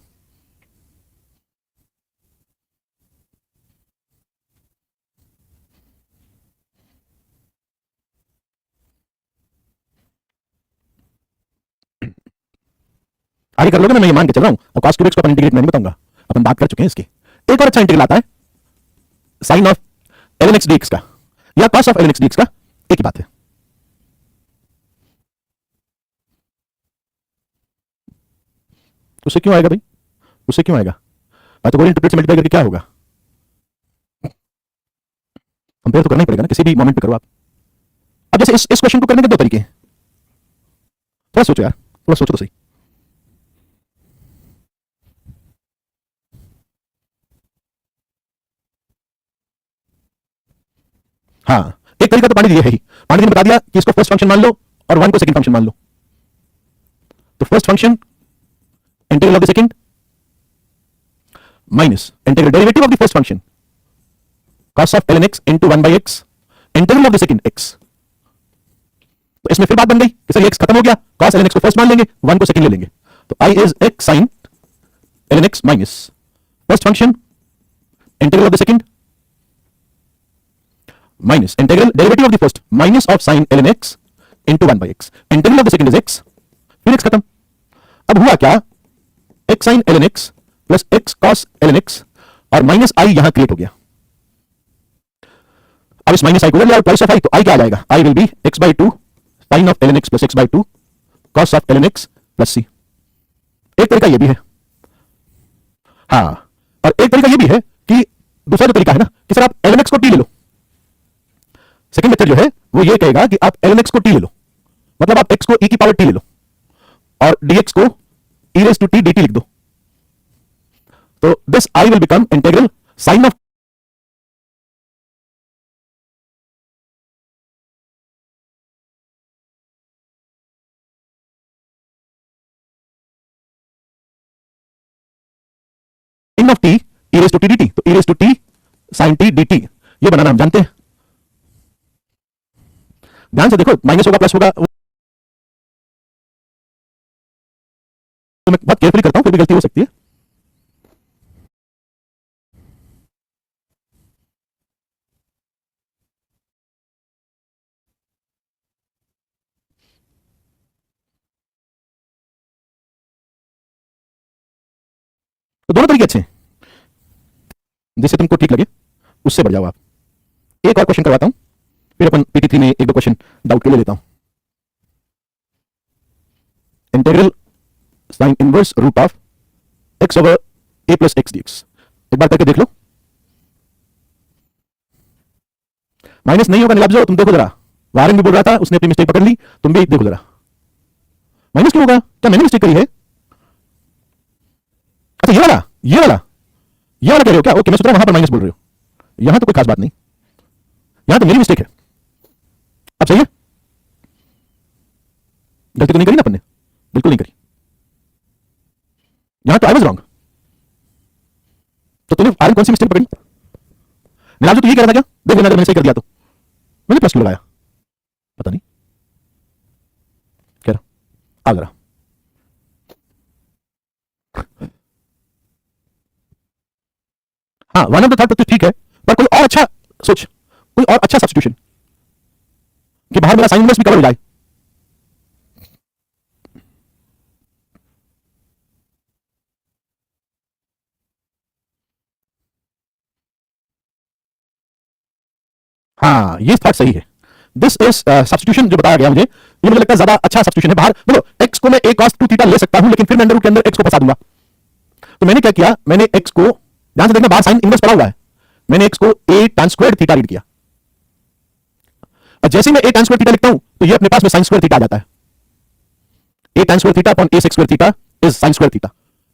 आगे कर लोगे ना, मैं ये मान के चल रहा हूं। अब cos क्यूब x को अपन इंटीग्रेट नहीं बताऊंगा, अपन बात कर चुके हैं इसकी। एक और अच्छा इंटीग्रल आता है sine of ln x dx का या cos of ln x dx का, एक ही बात है। उससे क्यों आएगा भाई, उससे क्यों आएगा? पाइथागोरियन ट्रिपलेट से मल्टीप्लाई करके क्या होगा? कंपेयर तो करना ही पड़ेगा ना, किसी भी मोमेंट पे करो आप। अब जैसे इस क्वेश्चन को करने के दो तरीके हैं, थोड़ा सोचो यार, थोड़ा सोचो तो सही। हाँ, एक तरीका तो पांडित जी है ही, पांडित जी ने बता दिया कि इसको फर्स्ट फंक्शन मान लो और वन को सेकंड फंक्शन मान लो। तो first function integral of the second minus integral derivative of the first function cos of ln x into 1 by x integral of the second x। तो इसमें फिर बात बन गई कि सर x खत्म हो गया, cos ln x को फर्स्ट मान लेंगे, 1 को सेकंड ले लेंगे, तो I is x sin ln x minus first function integral of the second minus integral derivative of the first minus of sin ln x into 1 by x integral of the second is x, फिर x खत्म। अब हुआ क्या, x sin ln x plus x cos ln x और minus i यहां create हो गया। अब इस माइनस i को ले ट्वाइस ऑफ i, तो i क्या आ जाएगा, i will be x by 2 sin of ln x plus x by 2 cos of ln x plus c। एक तरीका ये भी है, हाँ, और एक तरीका ये भी है कि दूसरा जो तरीका है ना कि सर आप ln x को t ले लो। सेकंड मेथड जो है वो ये कहेगा कि आप ln x को t ले लो, मतलब आप x को e की पावर t ले लो और dx को e raised to t dt लिख दो, तो this i will become integral sin of sin of t e raised to t dt, तो e raised to t sin t dt ये बनाना हम जानते हैं। ध्यान से देखो, माइनस होगा प्लस होगा, तो मैं बहुत केयरफुली करता हूं, फिर भी गलती हो सकती है। तो दोनों तरीके अच्छे हैं, जिससे तुमको ठीक लगे उससे बढ़ जाओ आप। एक और क्वेश्चन करवाता हूं, फिर अपन PT3 में एक दो क्वेश्चन डाउट के लिए लेता हूं। Integral sine inverse root of x over a plus x dx, एक बार करके देख लो। माइनस नहीं होगा नीलाब्जो, तुम देखो जरा, वारन भी बोल रहा था, उसने अपनी मिस्टेक पकड़ ली, तुम भी देखो जरा। माइनस क्यों होगा, क्या मैंने मिस्टेक करी है? अच्छा ये वाला, ये वाला, ये वाला कह रहे हो क्या? ओके, मैं सोच रहा हूं वहां पर माइनस बोल रहे हो, यहां तो कोई खास बात नहीं, यहां तो मेरी मिस्टेक है। अब सही है, गलती तो नहीं करी ना अपन ने, बिल्कुल नहीं करी, यहां तो आई वाज रॉन्ग। तो तूने आयरन कौन सी मिस्टेक पकड़ी? नीलाब्जो तो ये कह रहा था क्या, देख लेना मैंने सही कर दिया तो, मैंने प्लस क्यों लगाया पता नहीं, कह रहा आ जरा। हाँ, वन ऑफ द थर्ड तो ठीक है, पर कोई और अच्छा सोच, कोई और अच्छा सब्स्टिट्यूशन कि बाहर मेरा साइन इनवर्स भी कवर हो जाए। हाँ, ये थॉट सही है, दिस इज सब्स्टिट्यूशन जो बताया गया मुझे, ये मुझे लगता है ज्यादा अच्छा सब्स्टिट्यूशन है। बाहर देखो x को मैं a cos 2 थीटा ले सकता हूं, लेकिन फिर मैं अंडर रूट के अंदर x को फंसा दूंगा। तो मैंने क्या किया, मैंने x को, ध्यान से देखना, बाहर साइन इनवर्स पड़ा हुआ है, मैंने x को a tan square theta read किया, और जैसे मैं a tan स्क्वायर थीटा लिखता हूं तो ये अपने पास में साइन स्क्वायर थीटा आ जाता है। A tan square theta upon a sec square theta is sine square theta,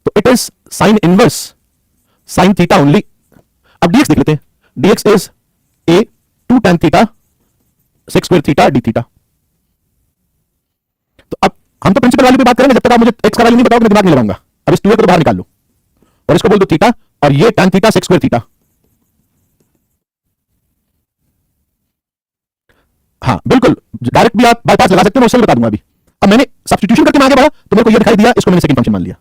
तो it is sine inverse sine theta only. अब dx देख लेते हैं, dx is a 2 tan theta sec square theta d theta. तो अब हम तो principal value पे बात करेंगे, जब तक आप मुझे x का वैल्यू नहीं बताओगे मैं दिमाग नहीं लगाऊंगा। अब इस 2a को बाहर निकाल लो और इसको बोल दो थीटा, और ये tan theta sec square theta. हाँ बिल्कुल, डायरेक्ट भी आप बाईपास लगा सकते हो, मैं उससे भी बता दूंगा अभी। अब मैंने सब्स्टिट्यूशन करके मैं आगे बढ़ा तो मेरे को ये दिखाई दिया, इसको मैंने सेकंड फंक्शन मान लिया।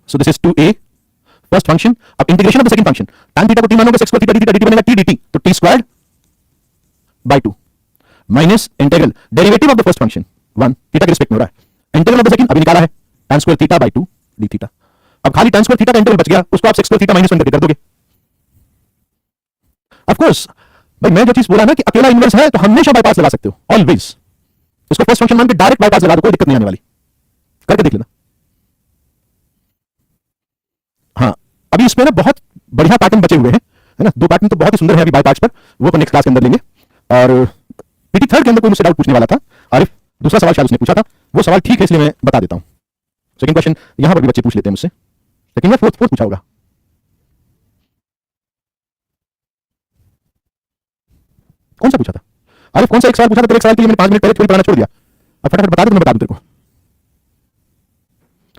So this is 2a first function. अब integration of the second function, tan theta को t मानोगे, sec square theta d theta dt बनेगा t dt, तो t squared by 2 minus integral derivative of the first function 1 theta के respect में हो रहा है, इंटीग्रल ऑफ द सेकंड अभी निकाला है tan square theta by 2 D theta. अब खाली tan स्क्वायर थीटा का इंटीग्रल बच गया, उसको आप sec स्क्वायर थीटा माइनस 1 करके कर दोगे। ऑफ कोर्स भाई मैं जो चीज बोला ना कि अकेला इनवर्स है तो हमेशा बाईपास लगा सकते हो, ऑलवेज। इसको फर्स्ट फंक्शन मान के डायरेक्ट बाईपास लगा दो, कोई दिक्कत नहीं आने वाली, करके देख लेना। हाँ अभी इसमें ना बहुत बढ़िया पैटर्न बचे हुए हैं, है ना, 2 पैटर्न तो बहुत ही सुंदर है अभी बाय पार्ट्स पर, वो अपन नेक्स्ट क्लास के अंदर लेंगे। और पीटी थर्ड के अंदर कोई मुझसे डाउट पूछने वाला था, आरिफ दूसरा सवाल शायद उसने पूछा था, वो सवाल ठीक है इसलिए मैं बता देता हूं। सेकंड क्वेश्चन यहां पर भी बच्चे पूछ लेते हैं मुझसे, लेकिन मैं फोर्थ पूछा होगा। कौन सा पूछा था आरिफ, कौन सा एक सवाल पूछा था? तेरे एक सवाल के लिए मैंने 5 मिनट पहले थोड़ी पढ़ाना छोड़ दिया, अब फटाफट बता दे तो मैं बता दूं तेरे को।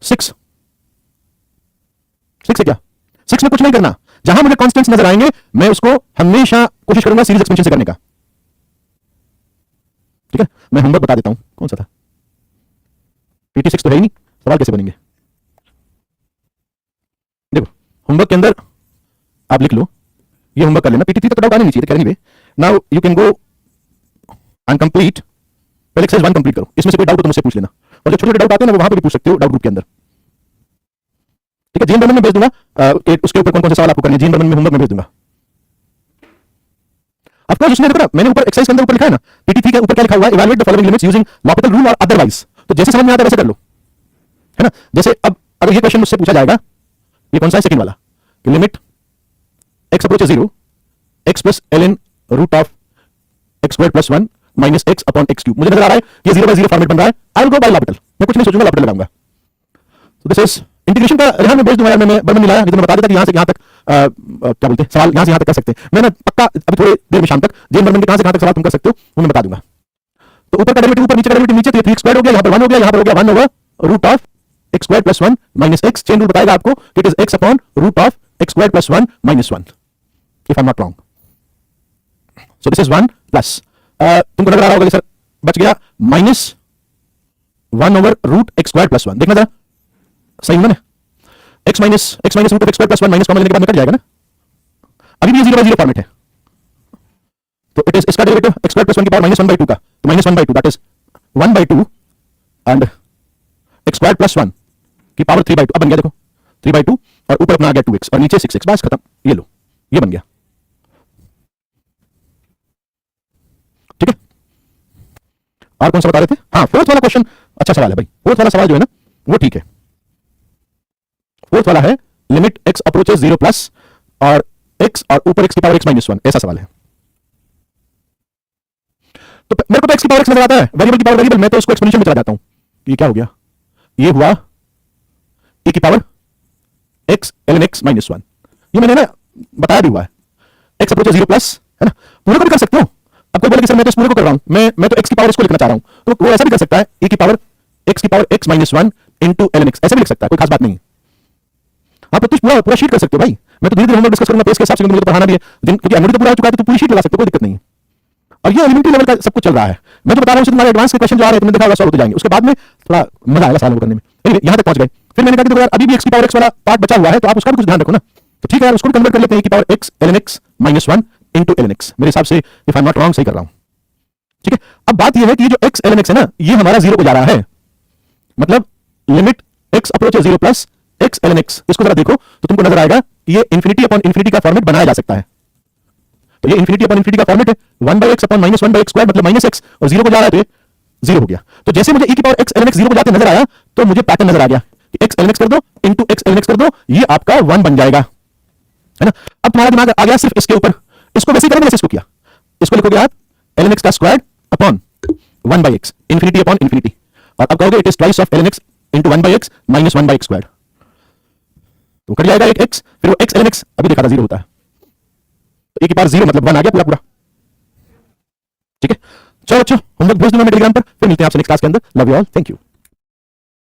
6 है क्या? 6 में कुछ नहीं करना, जहां मुझे कांस्टेंट्स नजर आएंगे मैं उसको हमेशा कोशिश करूंगा सीरीज एक्सपेंशन से करने का, ठीक है। मैं होमवर्क बता देता हूं कौन सा था, पीटी 6 तो है ही नहीं, सवाल कैसे बनेंगे? देखो होमवर्क के अंदर आप लिख लो, ये होमवर्क कर लेना, पीटी 3 तक तो डाउट आने नहीं चाहिए, anyway now you can go and complete, पहले एक्सरसाइज 1 कंप्लीट करो, इसमें से कोई डाउट हो तो मुझसे पूछ लेना, और जो छोटे छोटे डाउट आते हैं ना वो वहां पे भी पूछ सकते हो डाउट ग्रुप के अंदर, ठीक है। जीन बर्मन में भेज दूंगा उसके ऊपर कौन कौन से सवाल आपको करने हैं, जीन बर्मन में होमवर्क में भेज दूंगा। ऑफ कोर्स उसने देखो मैंने ऊपर एक्सरसाइज के अंदर ऊपर लिखा है ना पीटी 3 के ऊपर क्या लिखा हुआ है, evaluate the following limits using L'Hôpital rule और अदरवाइज, तो जैसे समझ में आता है वैसे कर लो, है ना। जैसे अब अगर ये क्वेश्चन मुझसे पूछा जाएगा, ये कौन सा है सेकंड वाला, कि limit x approaches 0 x plus ln root of x square plus 1 minus x upon x cube, मुझे नजर आ रहा है ये 0/0 फॉर्मेट बन रहा है, I will go by L'Hopital, मैं कुछ नहीं सोचूंगा लॉपिटल लगाऊंगा। तो दिस इज इंटीग्रेशन का रेहान में भेज दूंगा, मैं बर्मन मिलाया, नहीं तो मैं बता देता कि यहां से यहां तक क्या बोलते हैं सवाल यहां से यहां तक कर सकते हैं, मैं ना पक्का अभी थोड़ी देर में शाम तक जेन बर्मन के कहां से कहां तक सवाल तुम कर सकते हो वो मैं बता दूंगा। तो ऊपर का डेरिवेटिव ऊपर, नीचे का डेरिवेटिव नीचे, तो ये 3x स्क्वायर हो गया, यहां पर 1 हो गया, यहां पर हो गया 1 over root of x square plus 1 minus x, chain rule बताएगा आपको कि it is x upon root of x square plus 1 minus 1 if I am not wrong. So this is 1 plus तुमको लग रहा होगा कि सर बच गया minus 1 over root x square plus 1, देखना जरा सही है ना, x minus root of x square plus 1 minus common लेने के बाद में कट जाएगा ना, अभी भी ये 0/0 फॉर्मेट है, तो इट इज इसका डेरिवेटिव x स्क्वायर प्लस 1 की पावर -1/2 का, तो -1/2 that is 1/2 and x square plus 1 की पावर 3/2, अब बन गया देखो 3/2 और ऊपर अपना आ गया 2x और नीचे 6x, बस खत्म, ये लो ये बन गया, ठीक है। और कौन सा बता रहे थे? हाँ फोर्थ वाला क्वेश्चन अच्छा सवाल है भाई, फोर्थ वाला सवाल जो है ना वो ठीक है। फोर्थ वाला है लिमिट x अप्रोचेस 0 प्लस और x और ऊपर x की पावर x माइनस 1, ऐसा सवाल है। तो मेरे को तो x की पावर x नजर आता है, वेरिएबल की पावर वेरिएबल, मैं तो उसको एक्सपोनेंशियल में चला जाता हूं, ये क्या हो गया, ये हुआ e की power x ln x minus 1, ये मैंने ना बताया भी हुआ है, x अप्रोचेस 0 प्लस, है ना, पूरे को भी कर सकते हो। अब कोई बोले कि सर मैं तो इस पूरे को कर रहा हूं, मैं तो x की पावर x को लिखना चाह रहा हूं, तो वो ऐसा भी कर सकता है e की power x minus 1 into ln x, ऐसे भी लिख सकता है, कोई खास बात नहीं। आप तो पूरा शीट कर सकते हो भाई, मैं तो धीरे धीरे होमवर्क डिस्कस करूंगा पेज के हिसाब से, मुझे तो पढ़ाना भी है, क्योंकि एनुअली तो पूरा हो चुका है, तो पूरी शीट लगा सकते हो, कोई दिक्कत नहीं है। और ये एलिमेंट्री लेवल का सब कुछ चल रहा है, मैं जो बता रहा हूं तुम्हारे एडवांस के क्वेश्चन जो आ रहे हैं तुमने देखा होगा सॉल्व होते जाएंगे, उसके बाद में थोड़ा मजा आएगा सवालों को करने में। एनीवे यहां तक पहुंच गए, फिर मैंने कहा कि देखो यार अभी भी x की पावर x वाला पार्ट बचा हुआ है, तो आप उसका भी कुछ ध्यान रखो ना, तो ठीक है यार उसको भी कन्वर्ट कर लेते हैं, e की power x ln x minus 1 into ln x, मेरे हिसाब से if I am not wrong सही कर रहा हूं, ठीक है। अब बात यह है कि ये जो x ln x है ना ये हमारा 0 को जा रहा है, मतलब limit x approaches 0 plus x ln x, इसको जरा देखो तो तुमको नजर आएगा ये इंफिनिटी अपॉन इंफिनिटी का फॉर्मेट बनाया जा सकता है, तो ये इंफिनिटी अपॉन इंफिनिटी का फॉर्मेट है, 1/x upon minus 1/x square मतलब माइनस x, और 0 को जा रहा है तो ये 0 हो गया। तो जैसे मुझे e की पावर x ln x 0 को जाते नजर आया तो मुझे पैटर्न नजर आ गया कि x ln x कर दो इंटू x ln x कर दो, ये आपका 1 बन जाएगा, है ना। अब तुम्हारा दिमाग आ गया सिर्फ इसके ऊपर, इसको वैसे करेंगे जैसे इसको किया, इसको लिखोगे आप ln x का square upon 1 by x, infinity upon infinity. और अब कहोगे it is twice of ln x into 1 by x minus 1 by x squared. तो कट जाएगा एक x, फिर वो x ln x अभी देखा था 0 होता है, तो e की पावर 0 मतलब 1 आ गया पूरा पूरा. ठीक है, चलो होमवर्क भेज दूंगा मैं टेलीग्राम पर, फिर मिलते हैं आपसे नेक्स्ट क्लास के अंदर. Love you all, thank you.